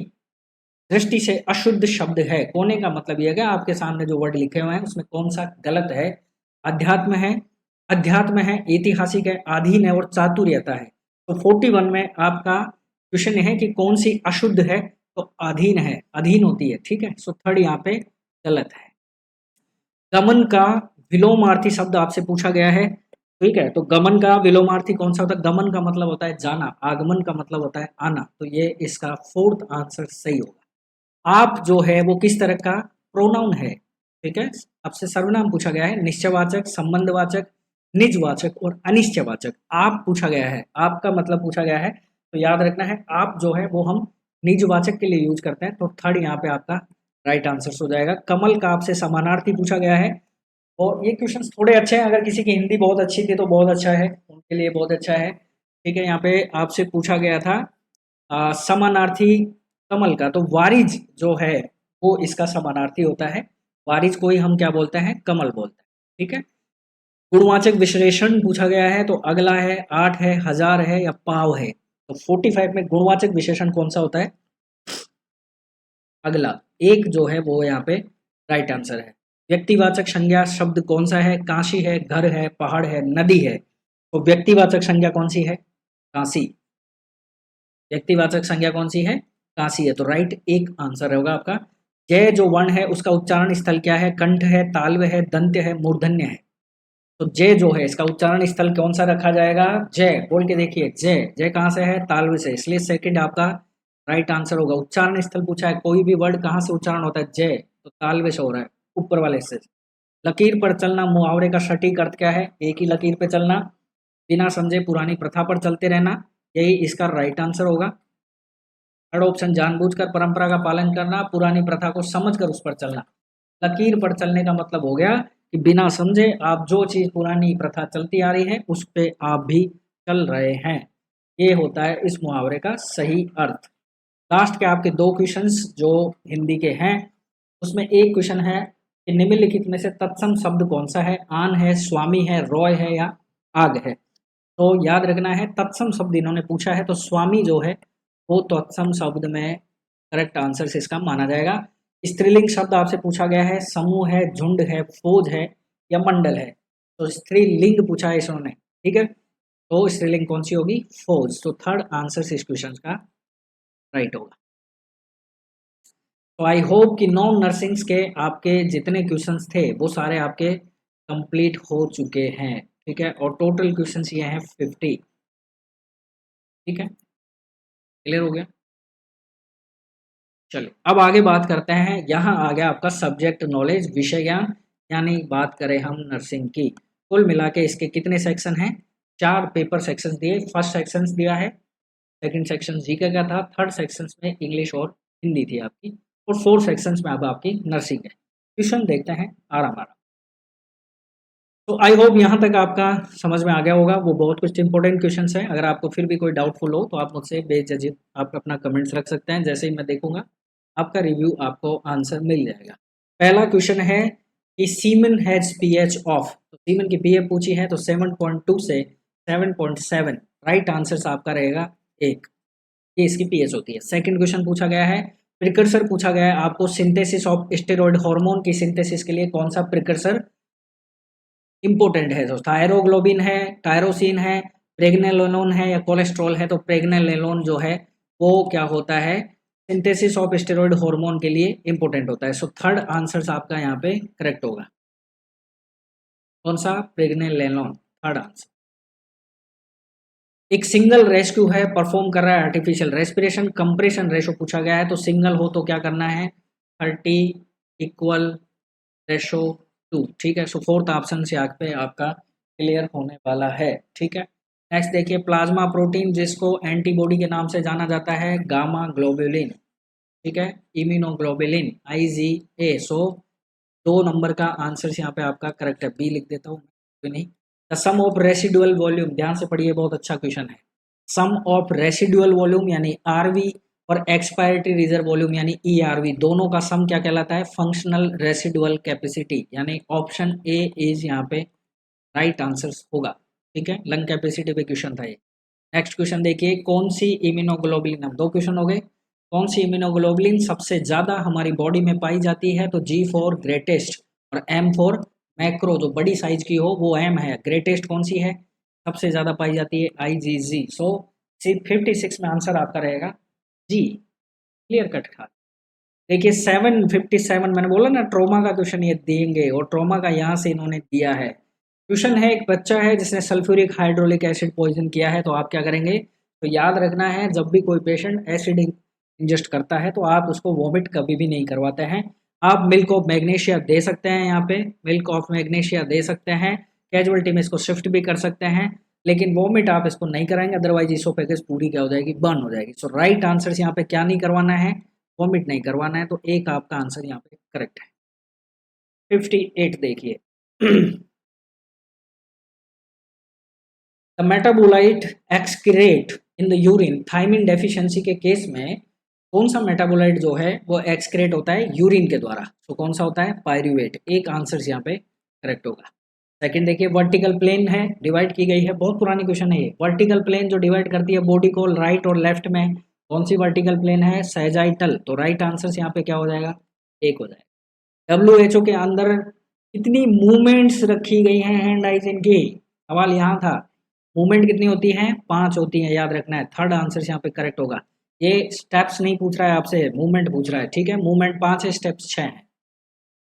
दृष्टि से अशुद्ध शब्द है, कोने का मतलब यह है आपके सामने जो वर्ड लिखे हुए हैं उसमें कौन सा गलत है, अध्यात्म है, अध्यात्म है, ऐतिहासिक है, आधीन है और चातुर्यता है। तो 41 में आपका क्वेश्चन है कि कौन सी अशुद्ध है, तो अधीन है, अधीन होती है, ठीक है। सो थर्ड यहाँ पे गलत है। गमन का विलोमार्थी शब्द आपसे पूछा गया है, ठीक है, तो गमन का विलोमार्थी कौन सा होता है, गमन का मतलब होता है जाना, आगमन का मतलब होता है आना, तो ये इसका फोर्थ आंसर सही होगा। आप जो है वो किस तरह का प्रोनाउन है, ठीक है, आपसे सर्वनाम पूछा गया है, निश्चयवाचक, संबंधवाचक, निजवाचक और अनिश्चयवाचक। आप पूछा गया है, आपका मतलब पूछा गया है, तो याद रखना है आप जो है वो हम निजवाचक के लिए यूज करते हैं, तो थर्ड यहाँ पे आपका राइट आंसर हो जाएगा। कमल का आपसे समानार्थी पूछा गया है, और ये क्वेश्चंस थोड़े अच्छे हैं, अगर किसी की हिंदी बहुत अच्छी थी तो बहुत अच्छा है, उनके लिए बहुत अच्छा है, ठीक है। यहाँ पे आपसे पूछा गया था समानार्थी कमल का, तो वारिज जो है वो इसका समानार्थी होता है, वारिज को ही हम क्या बोलते हैं, कमल बोलते हैं, ठीक है। गुणवाचक विश्लेषण पूछा गया है, तो अगला है 8 है, हजार है या पाव है। तो 45 में गुणवाचक विशेषण कौन सा होता है, अगला एक जो है वो यहाँ पे राइट आंसर है। व्यक्तिवाचक संज्ञा शब्द कौन सा है, काशी है, घर है, पहाड़ है, नदी है। तो व्यक्तिवाचक संज्ञा कौन सी है, काशी। व्यक्तिवाचक संज्ञा कौन सी है, काशी है, तो राइट एक आंसर होगा आपका। जय जो वर्ण है उसका उच्चारण स्थल क्या है? कंठ है, तालव्य है, दंत्य है, मूर्धन्य है। तो जय जो है इसका उच्चारण स्थल कौन सा रखा जाएगा? जय बोल के देखिए, जय जय कहाँ से है? तालव्य से, इसलिए सेकंड आपका राइट आंसर होगा। उच्चारण स्थल पूछा है, कोई भी वर्ड कहाँ से उच्चारण होता है? जय, तो तालव्य से हो रहा है, ऊपर वाले से। लकीर पर चलना मुहावरे का सटीक अर्थ क्या है? एक ही लकीर पे चलना, बिना समझे पुरानी प्रथा पर चलते रहना, यही इसका राइट आंसर होगा। थर्ड ऑप्शन जानबूझकर परंपरा का पालन करना, पुरानी प्रथा को समझकर उस पर चलना। लकीर पर चलने का मतलब हो गया कि बिना समझे आप जो चीज पुरानी प्रथा चलती आ रही है उस पे आप भी चल रहे हैं, ये होता है इस मुहावरे का सही अर्थ। लास्ट के आपके दो क्वेश्चंस जो हिंदी के हैं, उसमें एक क्वेश्चन है कि निम्नलिखित में से तत्सम शब्द कौन सा है? आन है, स्वामी है, रॉय है या आग है? तो याद रखना है तत्सम शब्द इन्होंने पूछा है, तो स्वामी जो है वो तत्सम शब्द में करेक्ट आंसर से इसका माना जाएगा। स्त्रीलिंग शब्द आपसे पूछा गया है, समूह है, झुंड है, फौज है या मंडल है? तो स्त्रीलिंग पूछा है इन्होंने, ठीक है, तो स्त्रीलिंग कौन सी होगी? फौज। तो थर्ड आंसर से इस क्वेश्चन का राइट होगा। तो आई होप कि नॉन नर्सिंग्स के आपके जितने क्वेश्चंस थे वो सारे आपके कंप्लीट हो चुके हैं, ठीक है, और टोटल क्वेश्चंस ये हैं 50, ठीक है, क्लियर हो गया। चलिए अब आगे बात करते हैं, यहाँ आ गया आपका सब्जेक्ट नॉलेज, विषय ज्ञान, यानी बात करें हम नर्सिंग की। कुल मिला के इसके कितने सेक्शन हैं? 4 पेपर सेक्शंस दिए। फर्स्ट सेक्शन दिया है, सेकंड सेक्शन जीके का था, थर्ड सेक्शन में इंग्लिश और हिंदी थी आपकी, और फोर्थ सेक्शन में अब आपकी नर्सिंग है। क्वेश्चन देखते हैं आराम आराम। तो आई होप यहाँ तक आपका समझ में आ गया होगा, वो बहुत कुछ इंपॉर्टेंट क्वेश्चन है। अगर आपको फिर भी कोई डाउटफुल हो तो आप मुझसे बेझिझक आप अपना कमेंट्स रख सकते हैं, जैसे ही मैं देखूंगा आपका रिव्यू आपको आंसर मिल जाएगा। पहला क्वेश्चन है कि सीमेन हैज पीएच ऑफ, तो सीमेन की पीएच पूछी है तो 7.2 से 7.7 राइट आंसर आपका रहेगा एक, ये इसकी पीएच होती है। सेकंड क्वेश्चन पूछा गया है, प्रिकर्सर पूछा गया है आपको, सिंथेसिस ऑफ स्टेरॉइड हार्मोन की सिंथेसिस के लिए कौन सा प्रिकर्सर इंपॉर्टेंट है? तो थायरोग्लोबिन है, टायरोसिन है, प्रेग्नेलोन है या कोलेस्ट्रॉल है? तो प्रेग्नेलोन जो है वो क्या होता है? सिंथेसिस ऑफ स्टेरॉइड हार्मोन के लिए इंपॉर्टेंट होता है। सो थर्ड आंसर आपका यहाँ पे करेक्ट होगा, कौन सा? प्रेग्नेलोन, थर्ड आंसर। एक सिंगल रेस्क्यू है, परफॉर्म कर रहा है आर्टिफिशियल रेस्पिरेशन, कंप्रेशन रेशो पूछा गया है, तो सिंगल हो तो क्या करना है? 30 इक्वल रेशो 2, ठीक है। सो फोर्थ ऑप्शन से आप पे आपका क्लियर होने वाला है, ठीक है। नेक्स्ट देखिए, प्लाज्मा प्रोटीन जिसको एंटीबॉडी के नाम से जाना जाता है, गामा ग्लोबुलिन, ठीक है, इम्यूनोग्लोबुलिन IgA। सो 2 नंबर का आंसर यहाँ पे आपका करेक्ट है, बी लिख देता हूँ, कोई नहीं। The sum of residual volume, ध्यान से पढ़िए, बहुत अच्छा क्वेश्चन है। सम ऑफ रेसिडुअल वॉल्यूम यानी RV और एक्सपायरेटरी रिजर्व वॉल्यूम यानी ERV, दोनों का सम क्या कहलाता है? फंक्शनल रेसिडुअल कैपेसिटी, यानी ऑप्शन ए इज यहाँ पे राइट आंसर होगा, ठीक है। लंग कैपेसिटी पे क्वेश्चन था ये। नेक्स्ट क्वेश्चन देखिए, कौन सी इम्यूनोग्लोबुलिन, अब 2 क्वेश्चन हो गए, कौन सी इम्यूनोग्लोबुलिन सबसे ज्यादा हमारी बॉडी में पाई जाती है? तो G फॉर ग्रेटेस्ट और M फॉर मैक्रो, जो बड़ी साइज की हो वो M है, ग्रेटेस्ट कौन सी है? सबसे ज्यादा पाई जाती है IgG। सो 56 में आंसर आपका रहेगा जी, क्लियर कट खा। देखिए 757, मैंने बोला ना ट्रोमा का क्वेश्चन ये देंगे, और ट्रोमा का यहाँ से इन्होंने दिया है। क्वेश्चन है, एक बच्चा है जिसने सल्फ्यूरिक हाइड्रोलिक एसिड पॉइजन किया है, तो आप क्या करेंगे? तो याद रखना है, जब भी कोई पेशेंट एसिड इंजेस्ट करता है तो आप उसको वॉमिट कभी भी नहीं करवाते हैं। आप मिल्क ऑफ मैग्नीशिया दे सकते हैं, यहाँ पे मिल्क ऑफ मैग्नीशिया दे सकते हैं, कैजुअलिटी में इसको शिफ्ट भी कर सकते हैं, लेकिन वॉमिट आप इसको नहीं कराएंगे, अदरवाइज इसोफेगस पूरी क्या हो जाएगी? बर्न हो जाएगी। सो राइट आंसर यहाँ पे क्या नहीं करवाना है? वॉमिट नहीं करवाना है, तो एक आपका आंसर यहाँ पे करेक्ट है। 58 देखिए, the metabolite excrete in the urine, thiamine deficiency के केस में कौन सा मेटाबोलाइट जो है वो एक्सक्रेट होता है यूरिन के द्वारा? तो कौन सा होता है? पायरूवेट, एक आंसर यहाँ पे करेक्ट होगा। सेकंड देखिए, वर्टिकल प्लेन है, डिवाइड की गई है, बहुत पुरानी क्वेश्चन है ये। वर्टिकल प्लेन जो डिवाइड करती है बॉडी को राइट और लेफ्ट में, कौन सी वर्टिकल प्लेन है? सैजाइटल, तो राइट आंसर यहाँ पे क्या हो जाएगा? एक हो जाएगा। WHO के अंदर कितनी मूवमेंट्स रखी गई हैं हैंड हाइजीन की? सवाल यहाँ था, मूवमेंट कितनी होती है? 5 होती है, याद रखना है। थर्ड आंसर यहाँ पे करेक्ट होगा। ये स्टेप्स नहीं पूछ रहा है आपसे, मूवमेंट पूछ रहा है, ठीक है। मूवमेंट 5 है, स्टेप्स 6 हैं।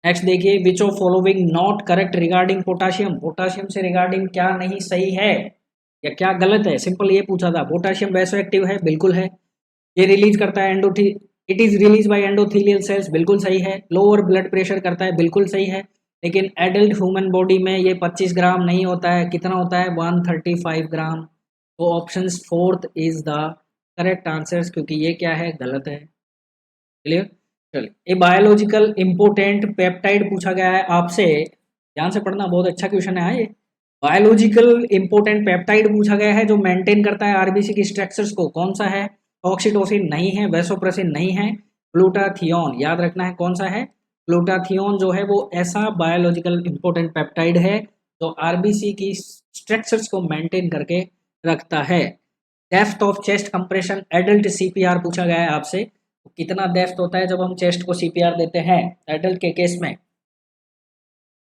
नेक्स्ट देखिए, which of following not correct regarding potassium, potassium से रिगार्डिंग क्या नहीं सही है या क्या गलत है, सिंपल ये पूछा था। पोटाशियम वैसो एक्टिव है, बिल्कुल है। ये रिलीज करता है एंडोथी, it is release by endothelial cells, बिल्कुल सही है। लोअर ब्लड प्रेशर करता है, बिल्कुल सही है। लेकिन एडल्ट ह्यूमन बॉडी में ये 25 ग्राम नहीं होता है, कितना होता है, 135 ग्राम। तो option fourth is the correct answer, क्योंकि ये क्या है, गलत है। क्लियर। चलिए, ये बायोलॉजिकल इंपोर्टेंट पेप्टाइड पूछा गया है आपसे, ध्यान से पढ़ना, बहुत अच्छा क्वेश्चन है ये। बायोलॉजिकल इंपोर्टेंट पेप्टाइड पूछा गया है जो मेंटेन करता है आरबीसी की स्ट्रक्चर्स को, कौन सा है। ऑक्सीटोसिन नहीं है, वैसोप्रेसिन नहीं है, ग्लूटाथियोन याद रखना है कौन सा है। ग्लूटाथियोन जो है वो ऐसा बायोलॉजिकल इंपोर्टेंट पेप्टाइड है जो आरबीसी की स्ट्रक्चर्स को मेंटेन करके रखता है। Depth of chest compression adult CPR पूछा गया है आपसे, तो कितना डेप्थ होता है जब हम चेस्ट को सीपीआर देते हैं एडल्ट के केस में,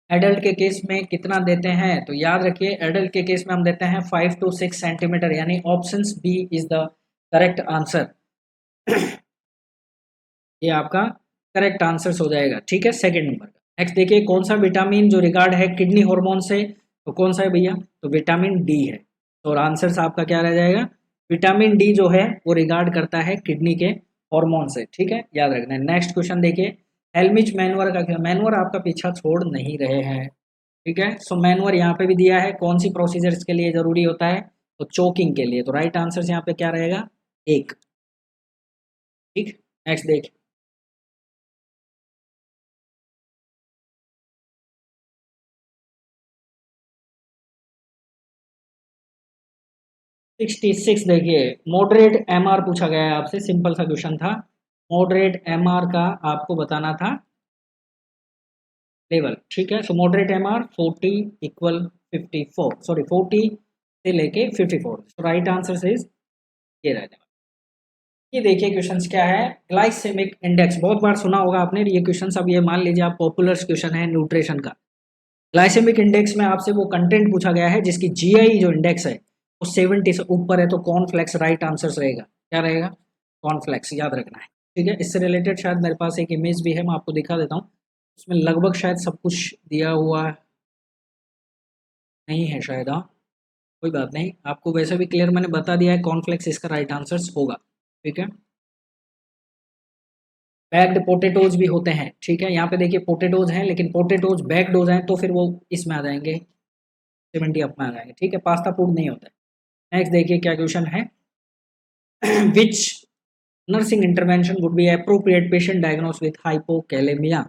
एडल्ट के केस में कितना देते हैं, तो याद रखिए एडल्ट के केस में हम देते हैं 5 to 6 सेंटीमीटर, यानी option B is the correct answer. ये आपका करेक्ट आंसर हो जाएगा, ठीक है, सेकंड नंबर का। नेक्स्ट देखिए, कौन सा विटामिन जो रिगार्ड है किडनी हार्मोन से, तो कौन सा है भैया, तो विटामिन डी है। तो आंसर आपका क्या रह जाएगा, विटामिन डी जो है वो रिगार्ड करता है किडनी के हार्मोन से, ठीक है, याद रखना है। नेक्स्ट क्वेश्चन देखिए, हेल्मिच मैनुअर का क्या, मैनुअर आपका पीछा छोड़ नहीं रहे हैं, ठीक है। सो मैनुअर यहाँ पे भी दिया है, कौन सी प्रोसीजर्स के लिए जरूरी होता है, तो चोकिंग के लिए। तो राइट आंसर यहाँ पे क्या रहेगा, एक, ठीक। नेक्स्ट देख, 66 देखिए, मॉडरेट एमआर पूछा गया है आपसे, सिंपल सा क्वेश्चन था। मॉडरेट एमआर का आपको बताना था लेवल, ठीक है। सो मॉडरेट एमआर 40 इक्वल 54, सॉरी 40 से लेके 54। सो राइट आंसर इज ये रहने वाला। ये देखिए क्वेश्चंस क्या है, ग्लाइसेमिक इंडेक्स बहुत बार सुना होगा आपने ये क्वेश्चंस। अब ये मान लीजिए आप पॉपुलर क्वेश्चन है न्यूट्रिशन का। ग्लाइसेमिक इंडेक्स में आपसे वो कंटेंट पूछा गया है जिसकी जीआई जो इंडेक्स है वो 70 से ऊपर है, तो कॉर्नफ्लेक्स राइट आंसर रहेगा, क्या रहेगा, कॉर्नफ्लेक्स, याद रखना है, ठीक है। इससे रिलेटेड शायद मेरे पास एक इमेज भी है, मैं आपको दिखा देता हूँ। उसमें लगभग शायद सब कुछ दिया हुआ नहीं है शायद, हाँ, कोई बात नहीं, आपको वैसे भी क्लियर मैंने बता दिया है, कॉर्नफ्लेक्स इसका राइट आंसर होगा, ठीक है। बैग्ड पोटेटोज भी होते हैं, ठीक है, यहाँ पे देखिए पोटेटोज हैं लेकिन पोटेटोज बैग्ड हो जाए तो फिर वो इसमें आ जाएंगे, 70 अप में आ जाएंगे, ठीक है, पास्ता फूड नहीं होता है। नेक्स्ट देखिए क्या क्वेश्चन है, विच nursing intervention would be appropriate patient diagnose with hypokalemia.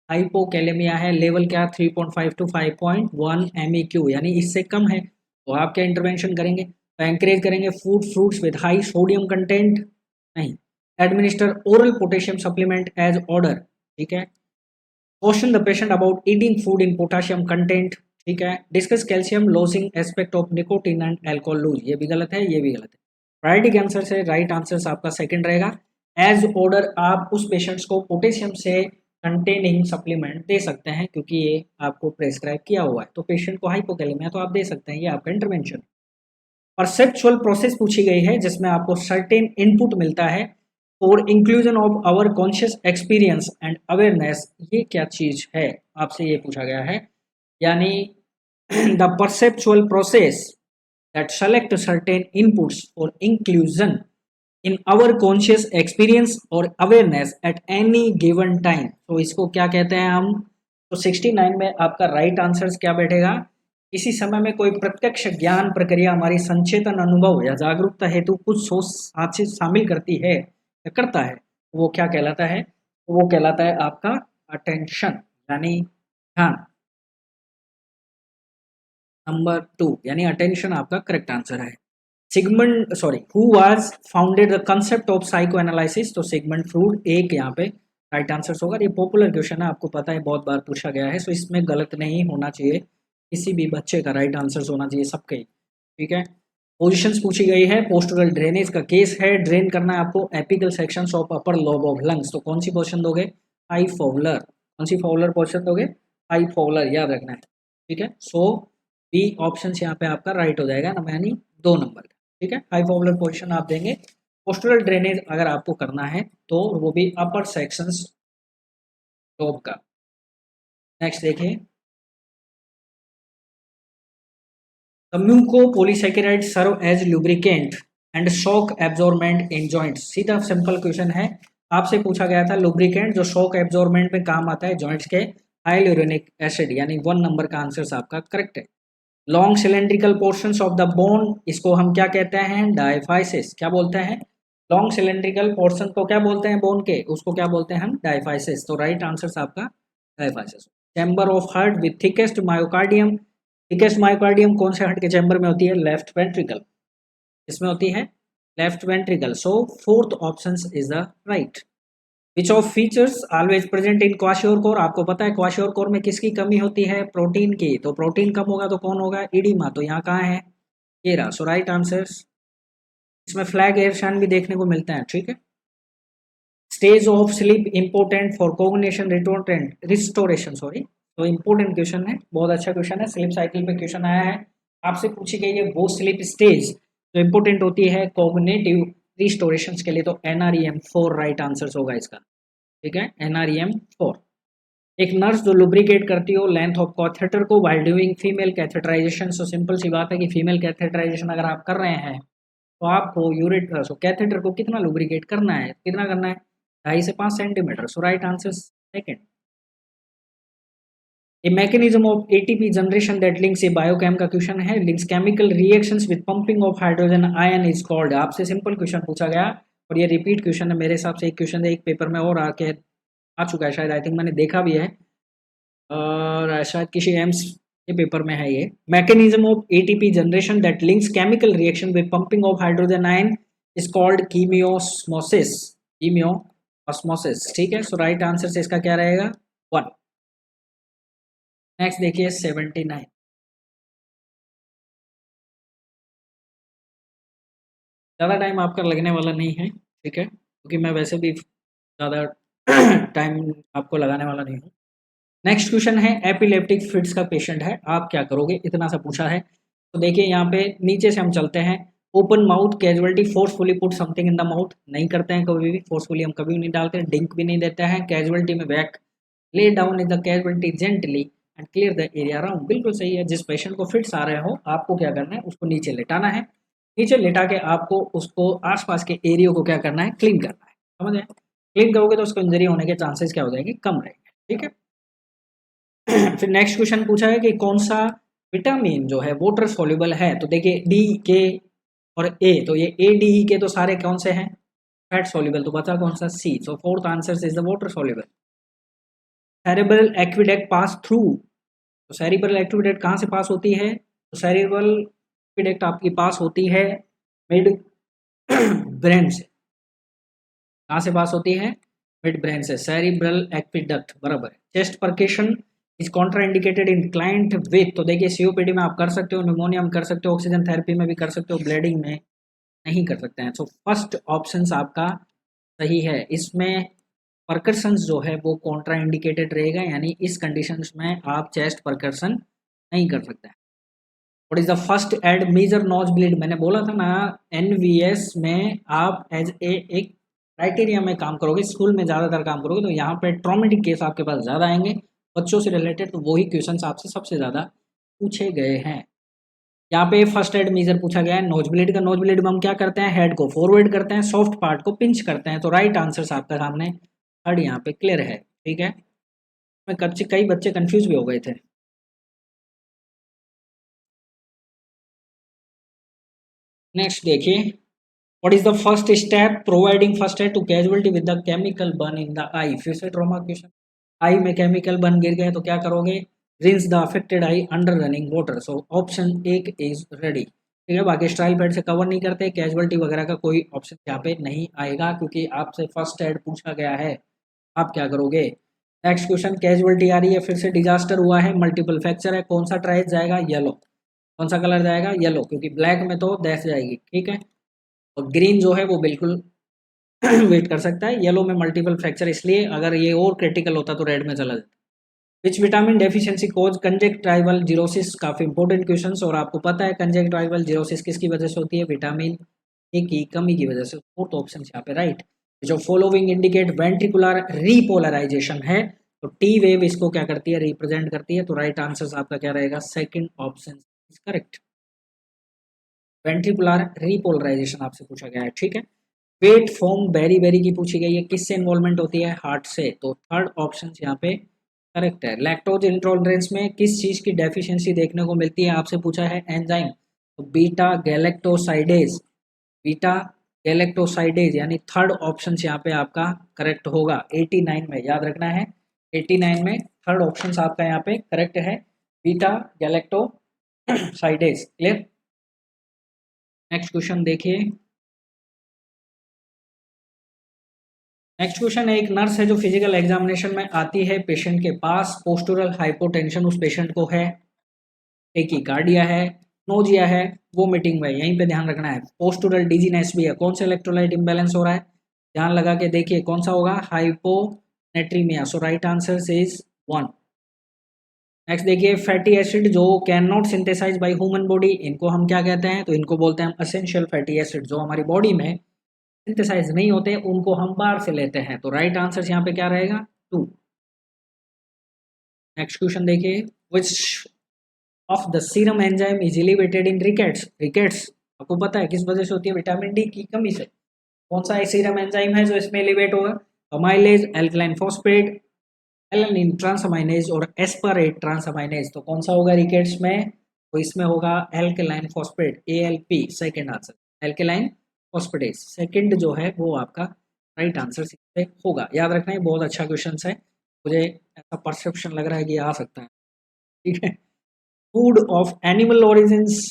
Hypokalemia है लेवल क्या, 3.5 to 5.1 MEQ, यानी इससे कम है, तो आप क्या इंटरवेंशन करेंगे, तो एंकरेज करेंगे food fruits with high sodium content, नहीं, administer oral potassium supplement as order, ठीक है। Question the patient about eating food in potassium content, ठीक है। Discuss calcium losing aspect of nicotine and alcohol lose, ये भी गलत है, ये भी गलत है। प्रायोरिटी के आंसर से राइट आंसर आपका सेकंड रहेगा। एज ऑर्डर आप उस पेशेंट्स को पोटेशियम से कंटेनिंग सप्लीमेंट दे सकते हैं क्योंकि ये आपको प्रेस्क्राइब किया हुआ है, तो पेशेंट को हाइपोकैलेमिया तो आप दे सकते हैं, ये आपका इंटरवेंशन। परसेप्चुअल प्रोसेस पूछी गई है जिसमें आपको सर्टेन इनपुट मिलता है for inclusion of our conscious experience and awareness, ये क्या चीज है, आपसे ये पूछा गया है। यानी the perceptual process that select certain inputs for inclusion in our conscious experience or awareness at any given time, तो इसको क्या कहते हैं हम, तो 69 में आपका राइट आंसर क्या बैठेगा, इसी समय में कोई प्रत्यक्ष ज्ञान प्रक्रिया हमारी संचेतन अनुभव या जागरूकता हेतु कुछ सोच साथ शामिल करती है या करता है, वो क्या कहलाता है, वो कहलाता है आपका अटेंशन, यानी ध्यान। नंबर 2 यानी अटेंशन आपका करेक्ट आंसर है। Sigmund sorry who was founded the concept of psycho analysis, तो सिगमंड फ्रूड एक यहाँ पे राइट आंसर होगा। ये पॉपुलर क्वेश्चन है, आपको पता है बहुत बार पूछा गया है, सो इसमें गलत नहीं होना चाहिए, किसी भी बच्चे का राइट आंसर होना चाहिए सबके, ठीक है। पोजिशंस पूछी गई है, पोस्टरल ड्रेनेज का केस है, ड्रेन करना है आपको apical sections of upper lobe of lungs, तो कौन सी पोजिशन दोगे, हाई फॉवलर, कौन सी फॉवलर पोजिशन दोगे, हाई फॉवलर, याद रखना है, ठीक है। सो बी ऑप्शन यहाँ पे आपका राइट हो जाएगा ना, यानी 2 नंबर का, ठीक है, हाई फॉवलर पोजिशन आप देंगे पोस्टरल ड्रेनेज अगर आपको करना है तो वो भी अपर सेक्शंस लोब का। नेक्स्ट देखिए, mucopolysaccharide serve as lubricant and shock absorbent in joints. सीधा सिंपल क्वेश्चन है, आपसे पूछा गया था लुब्रिकेंट जो शॉक एब्जॉर्बेंट में काम आता है जॉइंट्स के, हाइलुरोनिक एसिड, यानी 1 नंबर का आंसर आपका करेक्ट है। Long cylindrical portions of the bone, इसको हम क्या कहते हैं, डायफाइसिस। क्या बोलते हैं, लॉन्ग सिलेंड्रिकल पोर्शन को क्या बोलते हैं बोन के, उसको क्या बोलते हैं हम, डायफाइसिस। तो राइट आंसर आपका diaphysis. Chamber of heart with thickest myocardium, thickest myocardium कौन से हार्ट के चैम्बर में होती है, लेफ्ट वेंट्रिकल, इसमें होती है left ventricle. So fourth option is the right. Which of features always present in kwashiorkor, आपको पता है क्वाशियोर में किसकी कमी होती है, प्रोटीन की। तो प्रोटीन कम होगा तो कौन होगा, इडीमा। तो यहाँ कहाँ है, ये रहा। So right answer. इसमें फ्लैग एयरशन भी देखने को मिलता है, ठीक है। Stage of sleep important for cognition restoration, sorry. तो इंपोर्टेंट क्वेश्चन है, बहुत अच्छा क्वेश्चन है, स्लीप साइकिल पे क्वेश्चन आया है, आपसे पूछी गई है वो स्लीप स्टेज जो इंपोर्टेंट होती है कोग्निटिव रिस्टोरेशन के लिए। तो एनआरईएम 4 राइट आंसर होगा इसका, ठीक है, एनआरईएम 4। एक नर्स जो लुब्रिकेट करती हो लेंथ ऑफ कैथेटर को while doing female catheterisation. So simple सी बात है कि फीमेल कैथेटराइजेशन अगर आप कर रहे हैं तो आपको कैथेटर को कितना लुब्रिकेट करना है, कितना करना है, 2.5 से 5 centimetre. So right answer second. A mechanism of ATP generation that links, A biochem का क्वेश्चन है, links chemical reactions with pumping of hydrogen ion is called. आपसे सिंपल क्वेश्चन पूछा गया और ये रिपीट क्वेश्चन है मेरे हिसाब से, एक क्वेश्चन है एक पेपर में और आके आ चुका है शायद, आई थिंक मैंने देखा भी है, और शायद किसी एम्स के पेपर में है ये। Mechanism of ATP generation that links chemical reaction with pumping of hydrogen ion is called chemiosmosis, chemiosmosis, ठीक है। सो राइट आंसर से इसका क्या रहेगा, 1। नेक्स्ट देखिए 79। ज़्यादा टाइम आपका लगने वाला नहीं है, ठीक है, क्योंकि मैं वैसे भी ज़्यादा टाइम आपको लगाने वाला नहीं हूँ। नेक्स्ट क्वेश्चन है, एपिलेप्टिक फिट्स का पेशेंट है, आप क्या करोगे, इतना सा पूछा है। तो देखिए यहाँ पे नीचे से हम चलते हैं। Open mouth casualty, forcefully put something in the mouth, नहीं करते हैं कभी भी, फोर्सफुली हम कभी भी नहीं डालते, डिंक भी नहीं देते हैं। कैजुअलिटी में back lay down in the casualty gently and clear the area around, बिल्कुल सही है। जिस पेशेंट को फिट्स आ रहे हो आपको क्या करना है, उसको नीचे लेटाना है, नीचे लेटा के आपको उसको आसपास के एरिया को क्या करना है, क्लीन करना है, समझ गए। क्लीन करोगे तो उसको इंजरी होने के चांसेस क्या हो जाएंगे, कम रहेंगे, ठीक है। फिर नेक्स्ट क्वेश्चन पूछा है कि कौन सा विटामिन जो है वाटर सॉल्युबल है। तो देखिए डी के और ए, तो ये ए डी ई के तो सारे कौन से हैं, फैट सॉल्युबल, तो बता कौन सा, C. So fourth answer is the water soluble. Cerebral aqueduct pass through, तो सेरिब्रल एक्विडेक्ट कहाँ से पास होती है, तो सेरिब्रल एक्विडेक्ट आपकी पास होती है मिड ब्रेन से। कहाँ से पास होती है, मिड ब्रेन से, सेरिब्रल एक्विडक्ट, बराबर है। Chest percussion is contraindicated in client with, तो देखिए सीओपीडी में आप कर सकते हो, न्यूमोनिया में कर सकते हो, ऑक्सीजन थेरेपी में भी कर सकते हो, ब्लीडिंग में नहीं कर सकते हैं। सो फर्स्ट ऑप्शन आपका सही है। इसमें परकर्सन्स जो है वो कॉन्ट्रा इंडिकेटेड रहेगा, यानी इस कंडीशंस में आप चेस्ट परकर्सन नहीं कर सकते हैं। What is the first aid measure nose bleed, मैंने बोला था ना एनवीएस में आप एज ए एक क्राइटेरिया में काम करोगे, स्कूल में ज़्यादातर काम करोगे, तो यहाँ पे ट्रॉमेटिक केस आपके पास ज़्यादा आएंगे बच्चों से रिलेटेड, तो वही क्वेश्चन आपसे सबसे ज़्यादा पूछे गए हैं। यहाँ पे फर्स्ट एड मेजर पूछा गया है नोज ब्लीड का। नोज ब्लीड में हम क्या करते हैं, हेड को फॉरवर्ड करते हैं, सॉफ्ट पार्ट को पिंच करते हैं। तो राइट आंसर आपका सामने थर्ड यहाँ पे क्लियर है, ठीक है। मैं कई बच्चे कंफ्यूज भी हो गए थे। नेक्स्ट देखिए, what is the first step providing first aid to casualty with the chemical burn in the eye. फिर से ट्रॉमा क्वेश्चन, आई में केमिकल बर्न गिर गए तो क्या करोगे, rinse the affected I under running water. So option एक इज रेडी, ठीक है। बाकी स्टाइल पैड से कवर नहीं करते, कैजुअलिटी वगैरह का कोई ऑप्शन यहाँ पे नहीं आएगा क्योंकि आपसे फर्स्ट एड पूछा गया है, आप क्या करोगे। नेक्स्ट क्वेश्चन, कैजुअलिटी आ रही है, फिर से डिजास्टर हुआ है, मल्टीपल फ्रैक्चर है, कौन सा ट्राइज जाएगा, येलो। कौन सा कलर जाएगा, येलो, क्योंकि ब्लैक में तो डेथ जाएगी, ठीक है। और ग्रीन जो है वो बिल्कुल वेट कर सकता है। येलो में मल्टीपल फ्रैक्चर, इसलिए अगर ये और क्रिटिकल होता तो रेड में चला जाता। Which vitamin deficiency cause conjunctival xerosis, काफी इंपॉर्टेंट क्वेश्चन, और आपको पता है कंजक्टिवल जीरोसिस किसकी वजह से होती है, विटामिन ए की कमी की वजह से, फोर्थ ऑप्शन यहाँ पे राइट। जो फॉलोइंग इंडिकेट वेंट्रिकुलर रीपोलराइजेशन है, तो टी वेव इसको क्या करती है, रिप्रेजेंट करती है। तो राइट आंसर आपका क्या रहेगा, second option is correct. Ventricular repolarisation आपसे पूछा गया है, ठीक है। वेट फॉर्म बेरी बेरी की पूछी गई है, किससे इन्वॉल्वमेंट होती है, हार्ट से। तो थर्ड ऑप्शन यहाँ पे करेक्ट है। लैक्टोज इंटॉलरेंस में किस चीज की डेफिशिएंसी देखने को मिलती है, आपसे पूछा है एंजाइम। तो बीटा गैलेक्टोसाइडेज, बीटा गैलेक्टोसाइडेज यानी थर्ड ऑप्शन यहाँ पे आपका करेक्ट होगा। 89 में याद रखना है, 89 में थर्ड ऑप्शन आपका यहाँ पे करेक्ट है, beta galactosidase. Clear. Next question देखिए। नेक्स्ट क्वेश्चन है, एक नर्स है जो फिजिकल एग्जामिनेशन में आती है पेशेंट के पास, पोस्टुरल हाइपोटेंशन उस पेशेंट को है, टेकीकार्डिया है, नोजिया है, वोमिटिंग है। यहीं पे ध्यान रखना है। पोस्टुरल डिजीनेस भी है, कौन से इलेक्ट्रोलाइट इंबैलेंस हो रहा है, ध्यान लगा के देखिए कौन सा होगा, hyponatraemia. So right answer is 1। Next देखिए, फैटी एसिड जो can not synthesise by human body, इनको हम क्या कहते हैं, तो इनको बोलते हैं एसेंशियल फैटी एसिड। जो हमारी बॉडी में सिंथेसाइज नहीं होते उनको हम बाहर से लेते हैं। तो राइट आंसर यहाँ पे क्या रहेगा, 2। नेक्स्ट क्वेश्चन देखिए, which of the serum enzyme is elevated in rickets. Rickets आपको पता है किस वजह से होती है, विटामिन डी की कमी से। कौन सा सीरम एंजाइम है जो इसमें एलिवेट होगा, अमाइलेज, एल्कलाइन फॉस्फेट, एलानिन ट्रांसअमाइनेज और एस्पारेट ट्रांसअमाइनेज। तो कौन सा होगा रिकेट्स में, तो इसमें होगा alkaline phosphate, ALP second answer. Alkaline phosphatase second जो है वो आपका राइट आंसर से होगा। याद रखना है, बहुत अच्छा क्वेश्चन है, मुझे ऐसा परसेप्शन लग रहा है कि आ सकता है, ठीक है। Food of animal origins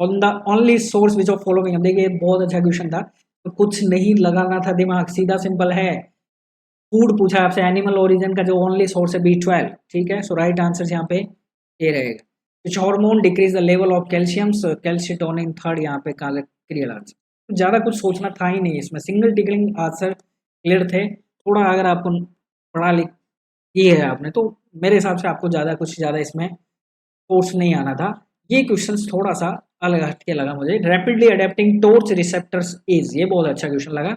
on the only source which of following. देखिए बहुत अच्छा क्वेश्चन था, तो कुछ नहीं लगाना था दिमाग, सीधा सिंपल है। फूड पूछा है आपसे, एनिमल ओरिजिन का जो ओनली सोर्स है B12, ठीक है। सो राइट आंसर यहाँ पे ए रहेगा। Which hormone decrease the level of calcium, calcitonin third यहाँ पे क्लियर आंसर। ज़्यादा कुछ सोचना था ही नहीं इसमें, सिंगल टिकलिंग आंसर क्लियर थे। थोड़ा अगर आपको पढ़ा लिख की है आपने, तो मेरे हिसाब से आपको ज़्यादा इसमें कोर्स नहीं आना था। ये क्वेश्चन थोड़ा सा अलग हटके लगा मुझे। Rapidly adapting torch receptors is, ये बहुत अच्छा क्वेश्चन लगा।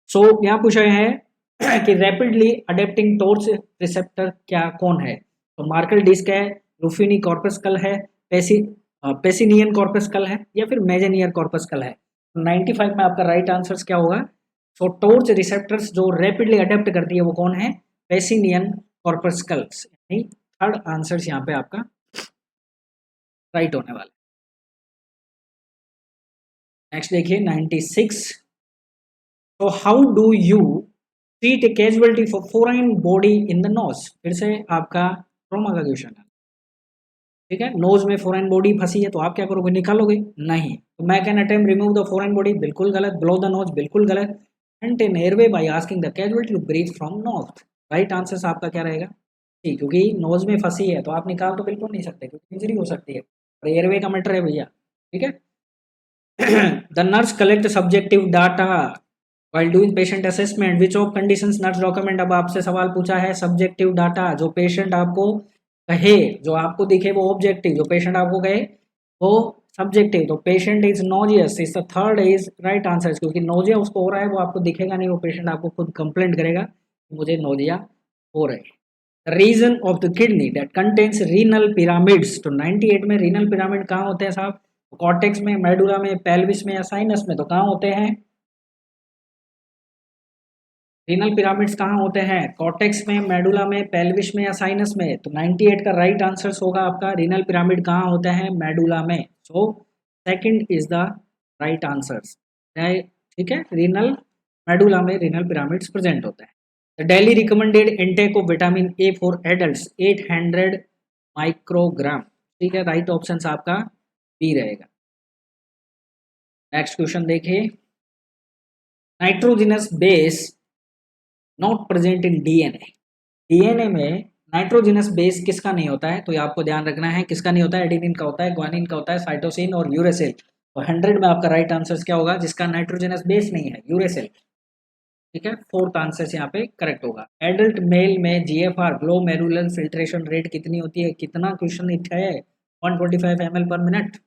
सो यहाँ पूछा गया है कि रैपिडली अडेप्टिंग टॉर्च रिसेप्टर क्या कौन है, तो मार्कल डिस्क है, रूफिनी कॉर्पस्कल है, पेसिनियन कॉर्पस्कल है, या फिर मेजेनियर कॉर्पस्कल है। 95 में आपका राइट आंसर क्या होगा। सो टॉर्च रिसेप्टर्स जो रैपिडली अडेप्ट करती है वो कौन है, पेसिनियन कॉर्पस्कल्स, यानी थर्ड आंसर यहाँ पे आपका राइट होने वाला। नेक्स्ट देखिए 96। तो how do you treat a casualty for foreign body in the nose. फिर से आपका ट्रॉमा का क्वेश्चन है, ठीक है। नोज में फॉरेन बॉडी फंसी है तो आप क्या करोगे, निकालोगे नहीं। तो मैं can attempt remove the foreign body, बिल्कुल गलत। ब्लो द नोज, बिल्कुल गलत। Maintain airway by asking the casualty to breathe from nose. Right answer आपका क्या रहेगा, ठीक, क्योंकि नोज में फंसी है तो आप निकाल तो बिल्कुल नहीं सकते, क्योंकि इंजरी हो सकती है, और एयरवे का मैटर है भैया, ठीक है। The nurse collect subjective data while doing patient assessment. Which of conditions nurse document। अब आपसे सवाल पूछा है सब्जेक्टिव डाटा, जो पेशेंट आपको कहे, जो आपको दिखे वो ऑब्जेक्टिव, जो पेशेंट आपको कहे वो सब्जेक्टिव। तो patient is nauseous, is the third is right answer, क्योंकि नोजिया उसको हो रहा है, वो आपको दिखेगा नहीं, वो पेशेंट आपको खुद कंप्लेंट करेगा मुझे नोजिया हो रहा है। Region of the kidney that contains renal pyramids. तो 98 में रीनल पिरामिड कहाँ होते हैं साहब, कॉर्टेक्स में, मेडुला में, पेल्विस में, या साइनस में। तो कहाँ होते हैं रीनल पिरामिड्स, कहाँ होते हैं, कॉर्टेक्स में, मेडुला में, पेल्विस में, या साइनस में। तो 98 का राइट आंसर होगा आपका, रीनल पिरामिड कहाँ होते हैं, मेडुला में। So second is the right answer, ठीक है। रीनल मेडुला में रीनल पिरामिड्स प्रेजेंट होते हैं। The daily recommended intake of vitamin A for adults 800 microgram, ठीक है। राइट ऑप्शन आपका बी रहेगा। नेक्स्ट क्वेश्चन देखिए, nitrogenous base not present in DNA. DNA में नाइट्रोजिनस बेस किसका नहीं होता है, तो ये आपको ध्यान रखना है, किसका नहीं होता है, एडेनिन का होता है, ग्वानिन का होता है, साइटोसिन और यूरेसिल। तो 100 में आपका राइट आंसर क्या होगा, जिसका नाइट्रोजिनस बेस नहीं है, यूरेसिल, ठीक है। फोर्थ आंसर यहाँ पे करेक्ट होगा। एडल्ट मेल में GFR ग्लोमेरुलर फिल्ट्रेशन रेट कितनी होती है, कितना क्वेश्चन है, 125 ml पर मिनट।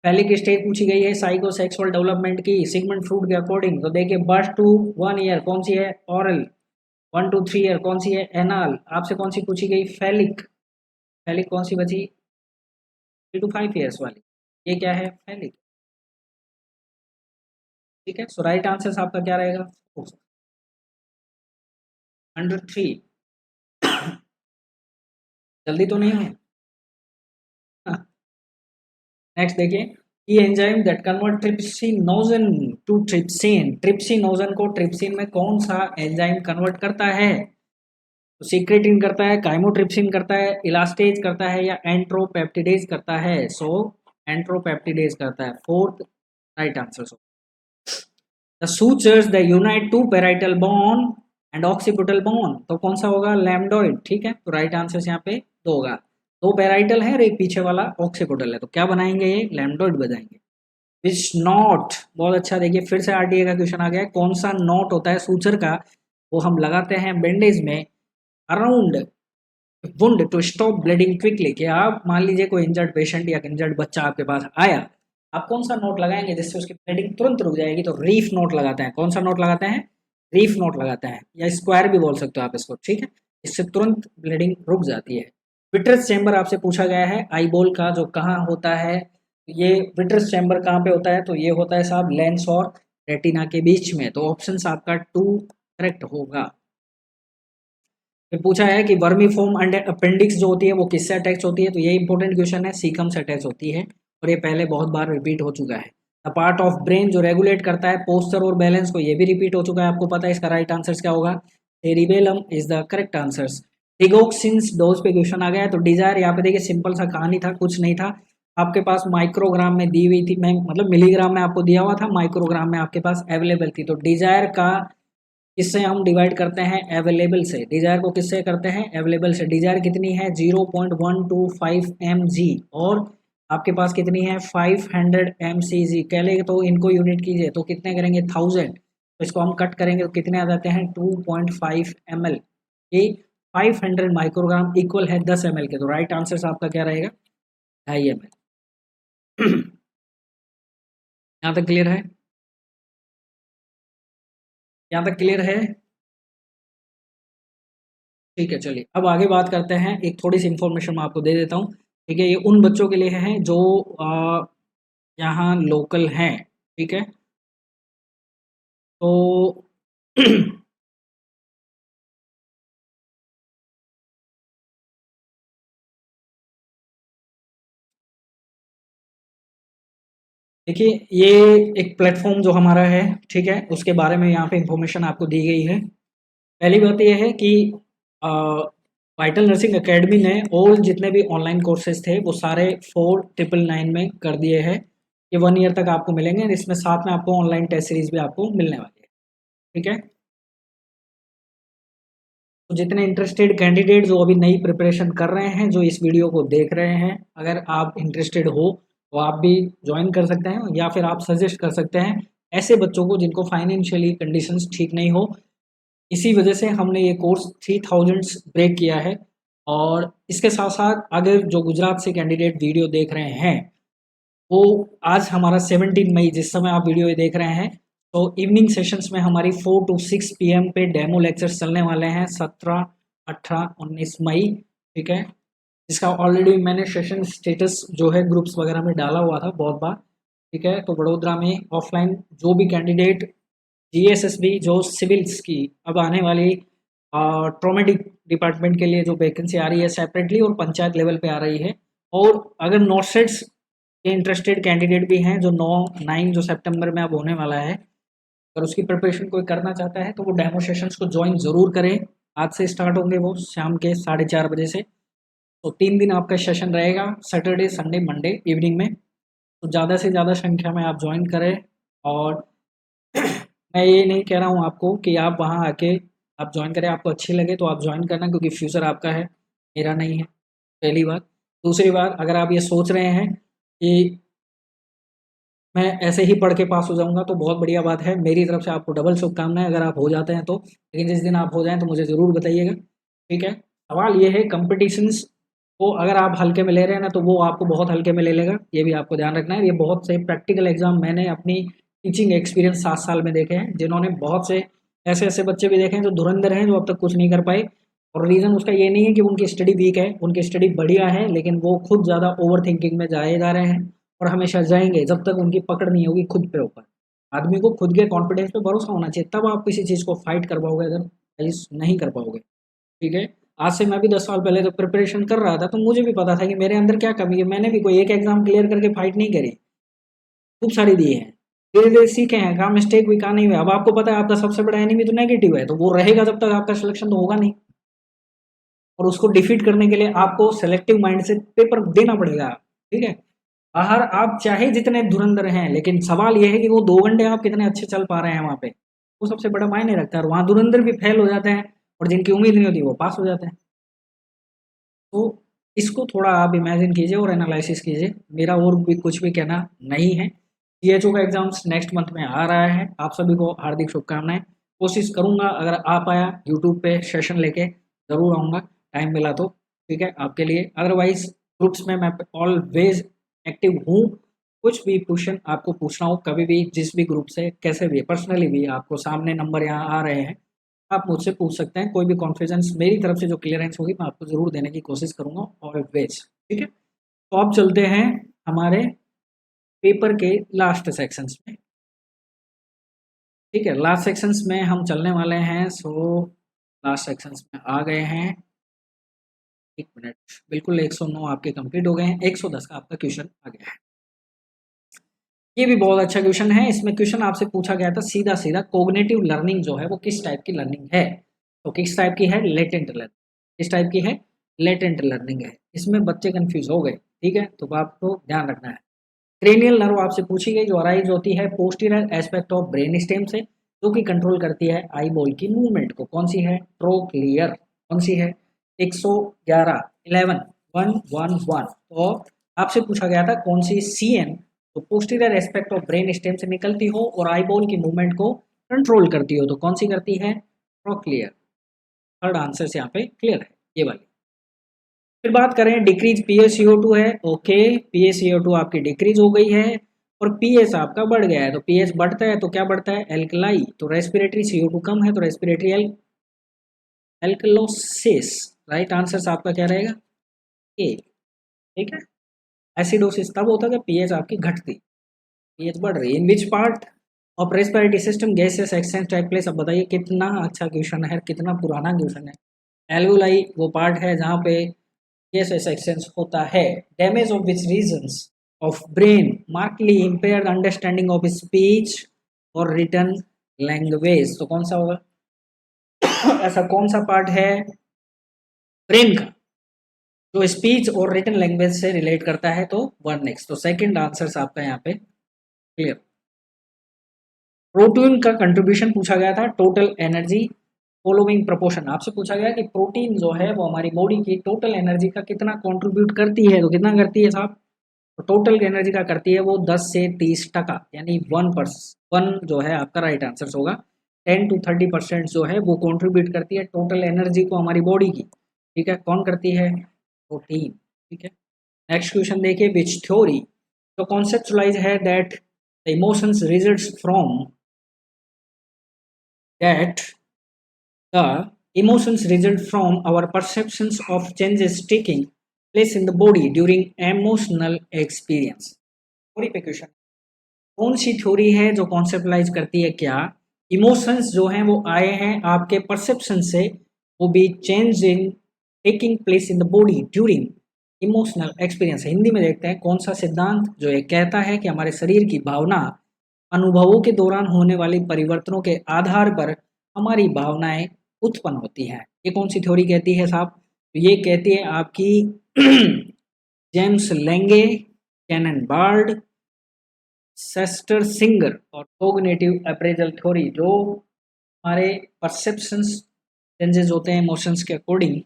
फैलिक स्टेज पूछी गई है साइको सेक्सुअल डेवलपमेंट की सिगमंड फ्रूड के अकॉर्डिंग, तो देखिए बर्थ टू 1 ईयर कौन सी है, ऑरल, 1 to 3 ईयर कौन सी है, एनाल। आपसे कौन सी पूछी गई, फैलिक, फैलिक कौन सी बची, 3 to 5 ईयर्स वाली, ये क्या है, फैलिक। ठीक है, सो राइट आंसर आपका क्या रहेगा, 103। जल्दी तो नहीं है। नेक्स्ट देखिए, the enzyme that convert trypsinogen to trypsin, trypsinogen को ट्रिप्सिन में कौन सा एंजाइम कन्वर्ट करता है, तो सीक्रेटिन करता है, काइमोट्रिप्सिन करता है, इलास्टेज करता है, या एंट्रोपेप्टिडेज करता है, सो एंट्रोपेप्टिडेज करता है, fourth right answer. The sutures the unite to parietal bone and occipital bone, तो कौन सा होगा, लैम्डोइड। ठीक है, तो राइट आंसर यहाँ पे दो होगा, दो पेराइटल है और एक पीछे वाला ऑक्सीपिटल है, तो क्या बनाएंगे, ये लैम्डोइड बनाएंगे। विच नॉट, बहुत अच्छा, देखिए फिर से आरटीए का क्वेश्चन आ गया है, कौन सा नॉट होता है सूचर का, वो हम लगाते हैं बैंडेज में around wound to stop bleeding quickly, कि आप मान लीजिए कोई इंजर्ड पेशेंट या इंजर्ड बच्चा आपके पास आया, आप कौन सा नोट लगाएंगे जिससे उसकी ब्लीडिंग तुरंत रुक जाएगी, तो रीफ नोट लगाते हैं। कौन सा नोट लगाते हैं, रीफ नोट लगाते हैं, या स्क्वायर भी बोल सकते हो आप इसको। ठीक है, इससे तुरंत ब्लीडिंग रुक जाती है। विट्रस चैम्बर आपसे पूछा गया है आईबॉल का, जो कहाँ होता है, ये विट्रस चैम्बर कहाँ पे होता है, तो ये होता है साहब लेंस और रेटिना के बीच में, तो ऑप्शन आपका 2 करेक्ट होगा। फिर पूछा है कि वर्मी फॉर्म एंड अपेंडिक्स जो होती है वो किससे अटैच होती है, तो ये इंपॉर्टेंट क्वेश्चन है, सीकम से अटैच होती है, और ये पहले बहुत बार रिपीट हो चुका है। द पार्ट ऑफ ब्रेन जो रेगुलेट करता है पोस्चर और बैलेंस को, ये भी रिपीट हो चुका है, आपको पता है इसका राइट आंसर क्या होगा, cerebellum is the correct answer. Digoxin's dose पे क्वेश्चन आ गया है, तो डिजायर यहाँ पे देखिए सिंपल सा कहानी था, कुछ नहीं था, आपके पास माइक्रोग्राम में दी हुई थी, मैं मतलब मिलीग्राम में आपको दिया हुआ था, माइक्रोग्राम में आपके पास अवेलेबल थी, तो डिजायर का किससे हम डिवाइड करते हैं, अवेलेबल से, डिजायर को किससे करते हैं, अवेलेबल से। डिजायर कितनी है, 0.125 mg, और आपके पास कितनी है, 500 mcg, कह ले तो इनको यूनिट कीजिए तो कितने करेंगे, 1000, तो इसको हम कट करेंगे तो कितने आ जाते हैं, 2.5 ml, ये 500 माइक्रोग्राम इक्वल है 10 ml के, तो राइट आंसर आपका क्या रहेगा, 2.5 ml। यहाँ तक क्लियर है, यहाँ तक क्लियर है। ठीक है, चलिए अब आगे बात करते हैं, एक थोड़ी सी इन्फॉर्मेशन मैं आपको दे देता हूँ। ठीक है, ये उन बच्चों के लिए है जो यहाँ लोकल हैं। ठीक है, तो देखिए ये एक प्लेटफॉर्म जो हमारा है, ठीक है, उसके बारे में यहाँ पे इंफॉर्मेशन आपको दी गई है। पहली बात यह है कि वाइटल नर्सिंग एकेडमी ने और जितने भी ऑनलाइन कोर्सेज थे वो सारे 4999 में कर दिए हैं। ये 1 ईयर तक आपको मिलेंगे, इसमें साथ में आपको ऑनलाइन टेस्ट सीरीज भी आपको मिलने वाली है। ठीक है, तो जितने इंटरेस्टेड कैंडिडेट जो अभी नई प्रिपरेशन कर रहे हैं, जो इस वीडियो को देख रहे हैं, अगर आप इंटरेस्टेड हो तो आप भी ज्वाइन कर सकते हैं, या फिर आप सजेस्ट कर सकते हैं ऐसे बच्चों को जिनको फाइनेंशियली कंडीशंस ठीक नहीं हो। इसी वजह से हमने ये कोर्स 3000 ब्रेक किया है। और इसके साथ साथ अगर जो गुजरात से कैंडिडेट वीडियो देख रहे हैं, वो आज हमारा 17 मई जिस समय आप वीडियो ये देख रहे हैं, तो इवनिंग सेशंस में हमारी 4 to 6 PM पे डेमो लेक्चर्स चलने वाले हैं, 17, 18, 19 मई। ठीक है, इसका ऑलरेडी मैंने सेशन स्टेटस जो है ग्रुप्स वगैरह में डाला हुआ था बहुत बार। ठीक है, तो वडोदरा में ऑफलाइन जो भी कैंडिडेट जीएसएसबी जो सिविल्स की अब आने वाली ट्रोमेटिक डिपार्टमेंट के लिए जो वैकेंसी आ रही है सेपरेटली और पंचायत लेवल पे आ रही है, और अगर नॉर्थ सेट्स के इंटरेस्टेड कैंडिडेट भी हैं जो 9 जो सितंबर में अब होने वाला है, अगर उसकी प्रिपरेशन कोई करना चाहता है तो वो डेमो सेशंस को ज्वाइन ज़रूर करें। आज से स्टार्ट होंगे वो शाम के 4:30 बजे से, तो 3 दिन आपका सेशन रहेगा, सैटरडे संडे मंडे इवनिंग में, तो ज़्यादा से ज़्यादा संख्या में आप ज्वाइन करें। और मैं ये नहीं कह रहा हूँ आपको कि आप वहाँ आके आप ज्वाइन करें, आपको अच्छी लगे तो आप ज्वाइन करना, क्योंकि फ्यूचर आपका है, मेरा नहीं है, पहली बात। दूसरी बात, अगर आप ये सोच रहे हैं कि मैं ऐसे ही पढ़ के पास हो जाऊंगा, तो बहुत बढ़िया बात है, मेरी तरफ से आपको डबल शुभकामनाएं अगर आप हो जाते हैं तो, लेकिन जिस दिन आप हो जाएं तो मुझे ज़रूर बताइएगा। ठीक है, सवाल ये है कंपटीशंस तो अगर आप हल्के में ले रहे हैं ना तो वो आपको बहुत हल्के में ले लेगा, ये भी आपको ध्यान रखना है। ये बहुत से प्रैक्टिकल एग्जाम मैंने अपनी टीचिंग एक्सपीरियंस 7 साल में देखे हैं, जिन्होंने बहुत से ऐसे ऐसे बच्चे भी देखे हैं जो धुरंधर हैं, जो अब तक कुछ नहीं कर पाए। और रीज़न उसका ये नहीं है कि उनकी स्टडी वीक है, उनकी स्टडी बढ़िया है, लेकिन वो खुद ज़्यादा ओवर थिंकिंग में जाए जा रहे हैं और हमेशा जाएंगे जब तक उनकी पकड़ नहीं होगी खुद पे ऊपर। आदमी को खुद के कॉन्फिडेंस पे भरोसा होना चाहिए, तब आप किसी चीज़ को फाइट कर पाओगे, अदरवाइज नहीं कर पाओगे। ठीक है। आज से मैं भी 10 साल पहले तो प्रिपरेशन कर रहा था, तो मुझे भी पता था कि मेरे अंदर क्या कमी है। मैंने भी कोई एक एग्जाम क्लियर करके फाइट नहीं करी, खूब सारी दी है। धीरे धीरे सीखे हैं, कहाँ मिस्टेक हुई कहाँ नहीं हुआ। अब आपको पता है आपका सबसे बड़ा एनिमी तो नेगेटिव है, तो वो रहेगा जब तक आपका सिलेक्शन तो होगा नहीं। और उसको डिफीट करने के लिए आपको सेलेक्टिव माइंड से पेपर देना पड़ेगा। ठीक है। बाहर आप चाहे जितने धुरंधर हैं, लेकिन सवाल यह है कि वो 2 घंटे आप कितने अच्छे चल पा रहे हैं वहां पे, वो सबसे बड़ा मायने रखता है। और वहां धुरंधर भी फेल हो जाते हैं और जिनकी उम्मीद नहीं होती वो पास हो जाते हैं। तो इसको थोड़ा आप इमेजिन कीजिए और एनालिसिस कीजिए। मेरा और भी कुछ भी कहना नहीं है। सीएचओ का एग्जाम्स नेक्स्ट मंथ में आ रहा है, आप सभी को हार्दिक शुभकामनाएं। कोशिश करूंगा अगर आ पाया यूट्यूब पे सेशन लेके ज़रूर आऊँगा, टाइम मिला तो। ठीक है, आपके लिए। अदरवाइज ग्रुप्स में मैं ऑलवेज एक्टिव हूँ। कुछ भी क्वेश्चन आपको पूछना हो कभी भी, जिस भी ग्रुप से कैसे भी, पर्सनली भी, आपको सामने नंबर यहाँ आ रहे हैं, आप मुझसे पूछ सकते हैं। कोई भी कॉन्फ्यूजन्स मेरी तरफ से जो क्लियरेंस होगी मैं आपको ज़रूर देने की कोशिश करूंगा ऑलवेज। ठीक है। तो अब चलते हैं हमारे पेपर के लास्ट सेक्शंस में। ठीक है, लास्ट सेक्शंस में हम चलने वाले हैं। सो लास्ट सेक्शंस में आ गए हैं। 1 मिनट, बिल्कुल 109 आपके कंप्लीट हो गए हैं, 110 का आपका क्वेश्चन आ गया है। ये भी बहुत अच्छा क्वेश्चन है। इसमें क्वेश्चन आपसे पूछा गया था सीधा सीधा, कोग्निटिव लर्निंग जो है वो किस टाइप की लर्निंग है। तो किस टाइप की है? Latent learning. किस टाइप की है? लेटेंट लर्निंग है। इसमें बच्चे कंफ्यूज हो गए। ठीक है, तो आपको ध्यान रखना है। क्रेनियल नर्व आपसे पूछी गई, जो अराइज होती है posterior aspect of brain stem से, जो कि कंट्रोल करती है आई बॉल की मूवमेंट को। कौन सी है? ट्रोक्लियर। कौन सी है? 111 11 111। तो आपसे पूछा गया था कौन सी सीएन तो posterior aspect of brain stem से निकलती हो और आई बॉल की मूवमेंट को कंट्रोल करती हो, तो कौन सी करती है? ट्रोक्लियर। थर्ड आंसर से यहाँ पे क्लियर है, ये वाली। फिर बात करें, डिक्रीज PaCO2 है। ओके, PaCO2 आपकी डिक्रीज हो गई है और पीएच आपका बढ़ गया है। तो पीएच बढ़ता है तो क्या बढ़ता है? एल्कलाई। तो रेस्पिरेटरी CO2 कम है तो रेस्पिरेटरी एल्कलोसिस। राइट आंसर आपका क्या रहेगा? ए। ठीक है। एसिडोसिस तब होता है जब पीएच आपकी घटती, पीएच बढ़ रही है। In which part of respiratory system gases exchange take place? अब बताइए कितना अच्छा क्वेश्चन है, कितना पुराना क्वेश्चन है। एल्वुलाई वो पार्ट है जहाँ पे गैसेस एक्सचेंज होता है। Damage of which regions of brain markedly impair understanding of speech और रिटन लैंग्वेज? तो कौन सा होगा? ऐसा कौन सा पार्ट है ब्रेन का जो स्पीच और रिटन लैंग्वेज से रिलेट करता है? तो वन नेक्स्ट। तो सेकंड आंसर आपका यहाँ पे क्लियर। प्रोटीन का कंट्रीब्यूशन पूछा गया था, टोटल एनर्जी फॉलोइंग प्रोपोर्शन। आपसे पूछा गया कि प्रोटीन जो है वो हमारी बॉडी की टोटल एनर्जी का कितना कंट्रीब्यूट करती है, तो कितना करती है साहब? तो टोटल एनर्जी का करती है वो 10 से 30%, यानी 1%। 1 जो है आपका राइट आंसर होगा। 10 to 30% जो है वो कंट्रीब्यूट करती है टोटल एनर्जी को हमारी बॉडी की। ठीक है, कौन करती है? प्रोटीन। ठीक है। नेक्स्ट क्वेश्चन देखिए, विच थ्योरी तो कॉन्सेप्चुलाइज है that the emotions results from that the emotions result from our perceptions of changes taking place in the body during emotional experience। Theory पे क्वेश्चन, कौन सी थ्योरी है जो कॉन्सेप्टलाइज करती है क्या इमोशंस जो हैं वो आए हैं आपके परसेप्शन से, वो भी change in taking place in the body during emotional experience. Hindi में देखते हैं कौन सा सिद्धांत जो ये कहता है कि हमारे शरीर की भावना अनुभवों के दौरान होने वाले परिवर्तनों के आधार पर हमारी भावनाएं उत्पन्न होती हैं। ये कौन सी थ्योरी कहती है साहब? तो ये कहती है आपकी जेम्स लेंगे, कैनन बार्ड, सेस्टर सिंगर और कोग्निटिव अप्रेजल थ्योरी, जो हमारे परसेप्शंस चेंजेस होते हैं इमोशंस के अकॉर्डिंग,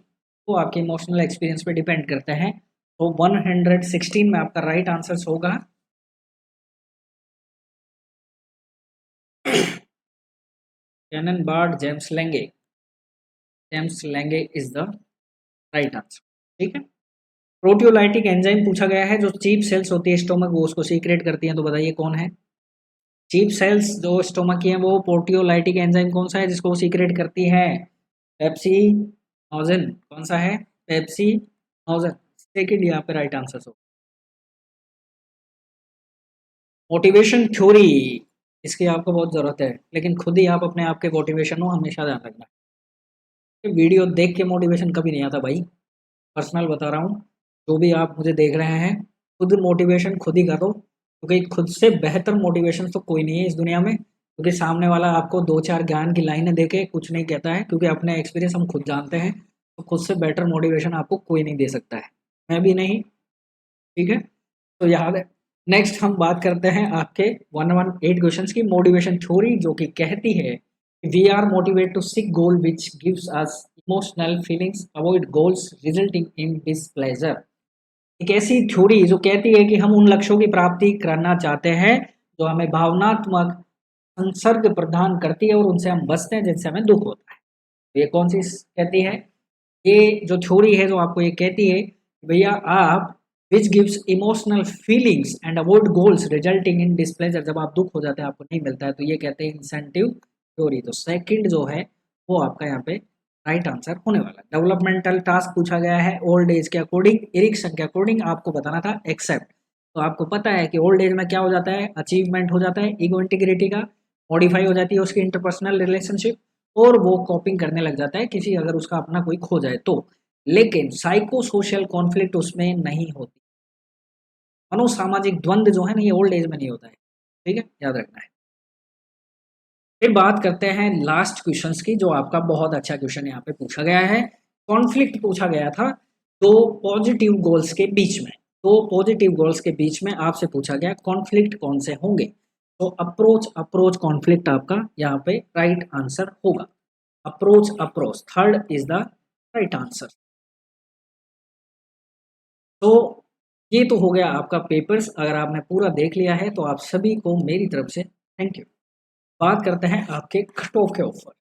वो आपके इमोशनल एक्सपीरियंस पे डिपेंड करते हैं। तो 116 में आपका राइट आंसर होगा कैनन बार्ड जेम्स लेंगे। जेम्स लेंगे इज द राइट आंसर। ठीक है। प्रोटियोलाइटिक एंजाइम पूछा गया है, जो चीफ सेल्स होती है स्टोमक वो उसको सीक्रेट करती हैं, तो बताइए कौन है। चीफ सेल्स जो स्टोमक की है वो प्रोटियोलाइटिक एंजाइम कौन सा है जिसको वो सीक्रेट करती है? पेप्सी नोजन। कौन सा है? पेप्सी नोजन। सेकेंड यहाँ पे राइट आंसर हो। मोटिवेशन थ्योरी, इसकी आपको बहुत ज़रूरत है, लेकिन खुद ही आप अपने आप के मोटिवेशन हो, हमेशा ध्यान रखना। ये वीडियो देख के मोटिवेशन कभी नहीं आता भाई, पर्सनल बता रहा हूँ। जो भी आप मुझे देख रहे हैं, खुद मोटिवेशन खुद ही करो, क्योंकि खुद से बेहतर मोटिवेशन तो कोई नहीं है इस दुनिया में। क्योंकि सामने वाला आपको दो चार ज्ञान की लाइनें देके कुछ नहीं कहता है, क्योंकि अपने एक्सपीरियंस हम खुद जानते हैं। तो खुद से बेटर मोटिवेशन आपको कोई नहीं दे सकता है, मैं भी नहीं। ठीक है, तो याद है। नेक्स्ट हम बात करते हैं आपके 118 क्वेश्चंस की मोटिवेशन थ्योरी, जो कि कहती है we are motivate to seek goal which gives us emotional feelings, avoid goals resulting in displeasure. एक ऐसी थ्योरी जो कहती है कि हम उन लक्ष्यों की प्राप्ति करना चाहते हैं जो हमें भावनात्मक संसर्ग प्रदान करती है और उनसे हम बचते हैं जिनसे हमें दुख होता है। तो ये कौन सी कहती है? ये जो थ्योरी है जो आपको ये कहती है भैया आप which gives emotional feelings and avoid goals resulting in displeasure, जब आप दुख हो जाते हैं आपको नहीं मिलता है, तो ये कहते हैं इंसेंटिव थ्योरी। तो सेकंड जो है वो आपका यहाँ पे राइट आंसर होने वाला है। डेवलपमेंटल टास्क पूछा गया है ओल्ड एज के अकॉर्डिंग, एरिक्सन के अकॉर्डिंग आपको बताना था एक्सेप्ट। तो आपको पता है कि ओल्ड एज में क्या हो जाता है, अचीवमेंट हो जाता है ईगो इंटीग्रिटी का, मॉडिफाई हो जाती है उसकी इंटरपर्सनल रिलेशनशिप, और वो कॉपिंग करने लग जाता है किसी अगर उसका अपना कोई खो जाए तो। लेकिन साइको सोशल कॉन्फ्लिक्ट उसमें नहीं होती, मनोसामाजिक द्वंद्व जो है ना ये ओल्ड एज में नहीं होता है। ठीक है, याद रखना है। फिर बात करते हैं लास्ट क्वेश्चंस की, जो आपका बहुत अच्छा क्वेश्चन यहाँ पे पूछा गया है। कॉन्फ्लिक्ट पूछा गया था दो पॉजिटिव गोल्स के बीच में, दो पॉजिटिव गोल्स के बीच में आपसे पूछा गया कॉन्फ्लिक्ट कौन से होंगे। तो अप्रोच अप्रोच कॉन्फ्लिक्ट आपका यहाँ पे राइट आंसर होगा। Approach approach third is the right answer. तो ये तो हो गया आपका पेपर्स, अगर आपने पूरा देख लिया है तो आप सभी को मेरी तरफ से थैंक यू। बात करते हैं आपके कट ऑफ के ऊपर।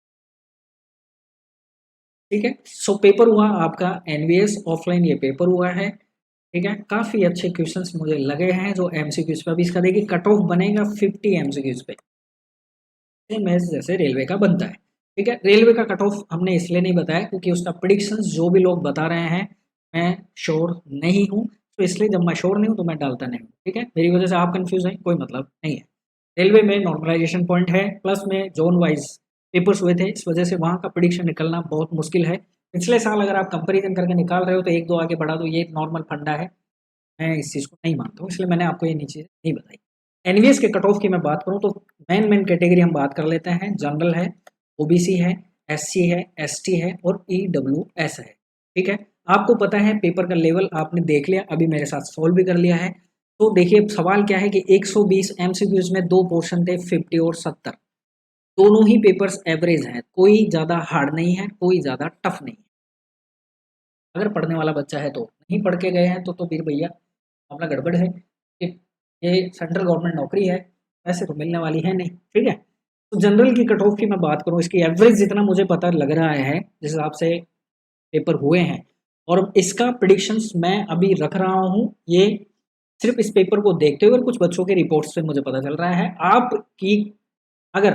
ठीक है, सो पेपर हुआ आपका एनवीएस ऑफलाइन, ये पेपर हुआ है। ठीक है, काफ़ी अच्छे क्वेश्चंस मुझे लगे हैं जो एमसीक्यूज पे। अभी इसका देखिए कट ऑफ बनेगा 50 एमसीक्यूज पे, सेम एज जैसे रेलवे का बनता है। ठीक है, रेलवे का कट ऑफ हमने इसलिए नहीं बताया क्योंकि उसका प्रिडिक्शंस जो भी लोग बता रहे हैं मैं श्योर नहीं हूँ, तो इसलिए जब मैं श्योर नहीं हूँ तो मैं डालता नहीं हूँ। ठीक है, मेरी वजह से आप कंफ्यूज हैं, कोई मतलब नहीं है। रेलवे में नॉर्मलाइजेशन पॉइंट है, प्लस में जोन वाइज पेपर्स हुए थे, इस वजह से वहाँ का प्रिडिक्शन निकलना बहुत मुश्किल है। पिछले साल अगर आप कंपेरिजन करके निकाल रहे हो तो एक दो आगे बढ़ा दो, ये नॉर्मल फंडा है। मैं इस चीज़ को नहीं मानता हूँ, इसलिए मैंने आपको ये नीचे नहीं बताई। एनवीएस के कट ऑफ की मैं बात करूँ तो मेन मेन कैटेगरी हम बात कर लेते हैं। जनरल है, ओबीसी है, एससी है, एसटी है और ईडब्ल्यूएस है। ठीक है, आपको पता है पेपर का लेवल आपने देख लिया, अभी मेरे साथ सॉल्व भी कर लिया है। तो देखिए सवाल क्या है कि 120 एमसीक्यूज में दो पोर्शन थे 50 और 70, दोनों ही पेपर्स एवरेज हैं, कोई ज़्यादा हार्ड नहीं है, कोई ज़्यादा टफ नहीं है। अगर पढ़ने वाला बच्चा है तो, नहीं पढ़ के गए हैं तो फिर भैया अपना गड़बड़ है कि ये सेंट्रल गवर्नमेंट नौकरी है, वैसे तो मिलने वाली है नहीं। ठीक है, तो जनरल की कट ऑफ की मैं बात करूँ, इसकी एवरेज जितना मुझे पता लग रहा है जिस हिसाब से पेपर हुए हैं, और इसका प्रिडिक्शंस मैं अभी रख रहा हूँ, ये सिर्फ इस पेपर को देखते हुए और कुछ बच्चों के रिपोर्ट्स से मुझे पता चल रहा है। आपकी अगर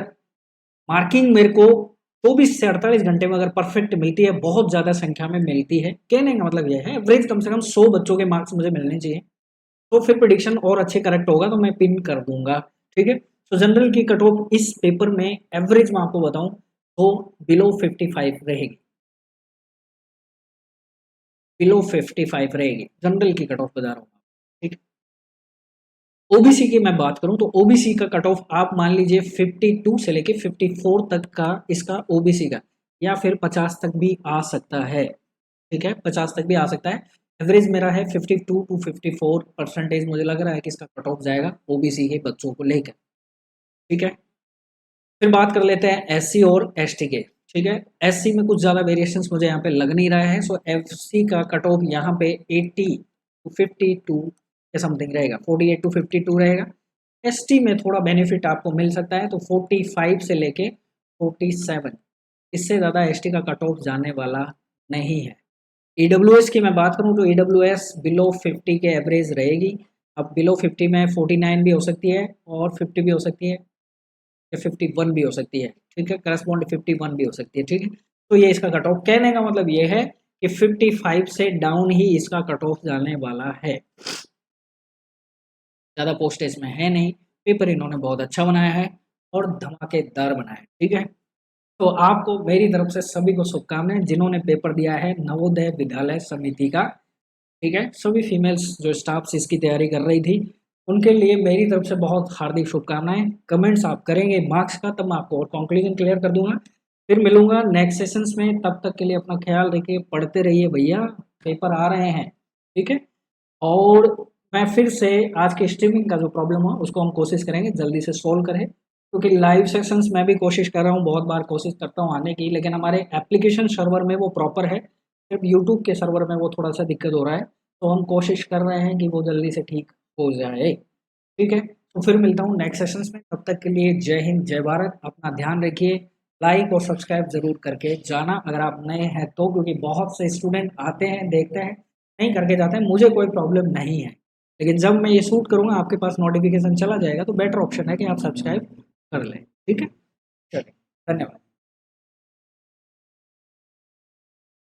मार्किंग मेरे को 24 से 48 घंटे में अगर परफेक्ट मिलती है, बहुत ज़्यादा संख्या में मिलती है, कहने का मतलब यह है एवरेज कम से कम 100 बच्चों के मार्क्स मुझे मिलने चाहिए, तो फिर प्रिडिक्शन और अच्छे करेक्ट होगा, तो मैं पिन कर दूंगा। ठीक है, तो जनरल की कट ऑफ इस पेपर में एवरेज मैं आपको बताऊं तो बिलो 55 रहेगी, बिलो 55 रहेगी जनरल की कट ऑफ बता रहा हूँ। ठीक, ओबीसी की मैं बात करूं तो ओबीसी का कट ऑफ आप मान लीजिए 52 से लेके 54 तक का इसका ओबीसी का, या फिर 50 तक भी आ सकता है। ठीक है, 50 तक भी आ सकता है। एवरेज मेरा है 52 टू 54% मुझे लग रहा है कि इसका कट ऑफ जाएगा ओबीसी के बच्चों को लेकर। ठीक है, फिर बात कर लेते हैं एससी और एसटी के। ठीक है, एससी में कुछ ज़्यादा वेरिएशंस मुझे यहाँ पे लग नहीं रहा है, सो एफसी का कट ऑफ यहाँ पे 80 टू 52 के समथिंग रहेगा, 48 टू 52 रहेगा। एसटी में थोड़ा बेनिफिट आपको मिल सकता है, तो 45 से लेके 47, इससे ज़्यादा एसटी का कट ऑफ जाने वाला नहीं है। AWS की मैं बात करूँ तो AWS बिलो 50 के एवरेज रहेगी। अब बिलो 50 में 49 भी हो सकती है और 50 भी हो सकती है या 51 भी हो सकती है, ठीक है, करस्पॉन्ड 51 भी हो सकती है, ठीक है। तो ये इसका कट ऑफ, कहने का मतलब ये है कि 55 से डाउन ही इसका कट ऑफ जाने वाला है। ज़्यादा पोस्ट इसमें है नहीं, पेपर इन्होंने बहुत अच्छा बनाया है और धमाकेदार बनाया है, ठीक है। तो आपको मेरी तरफ से सभी को शुभकामनाएं जिन्होंने पेपर दिया है नवोदय विद्यालय समिति का, ठीक है। सभी फीमेल्स जो स्टाफ्स इसकी तैयारी कर रही थी उनके लिए मेरी तरफ से बहुत हार्दिक शुभकामनाएं। कमेंट्स आप करेंगे मार्क्स का तब मैं आपको और कंक्लूजन क्लियर कर दूंगा। फिर मिलूंगा नेक्स्ट सेशंस में, तब तक के लिए अपना ख्याल रखिए, पढ़ते रहिए भैया, पेपर आ रहे हैं, ठीक है। और मैं फिर से आज के स्ट्रीमिंग का जो प्रॉब्लम हो उसको हम कोशिश करेंगे जल्दी से सोल्व करें, क्योंकि लाइव सेशंस मैं भी कोशिश कर रहा हूँ, बहुत बार कोशिश करता हूँ आने की, लेकिन हमारे एप्लीकेशन सर्वर में वो प्रॉपर है, सिर्फ यूट्यूब के सर्वर में वो थोड़ा सा दिक्कत हो रहा है। तो हम कोशिश कर रहे हैं कि वो जल्दी से ठीक हो जाए, ठीक है। तो फिर मिलता हूँ नेक्स्ट सेशंस में, तब तक के लिए जय हिंद जय भारत, अपना ध्यान रखिए। लाइक और सब्सक्राइब जरूर करके जाना अगर आप नए हैं तो, क्योंकि बहुत से स्टूडेंट आते हैं देखते हैं नहीं करके जाते हैं, मुझे कोई प्रॉब्लम नहीं है, लेकिन जब मैं ये शूट करूँगा आपके पास नोटिफिकेशन चला जाएगा तो बेटर ऑप्शन है कि आप सब्सक्राइब कर लें, ठीक है। चलिए, धन्यवाद।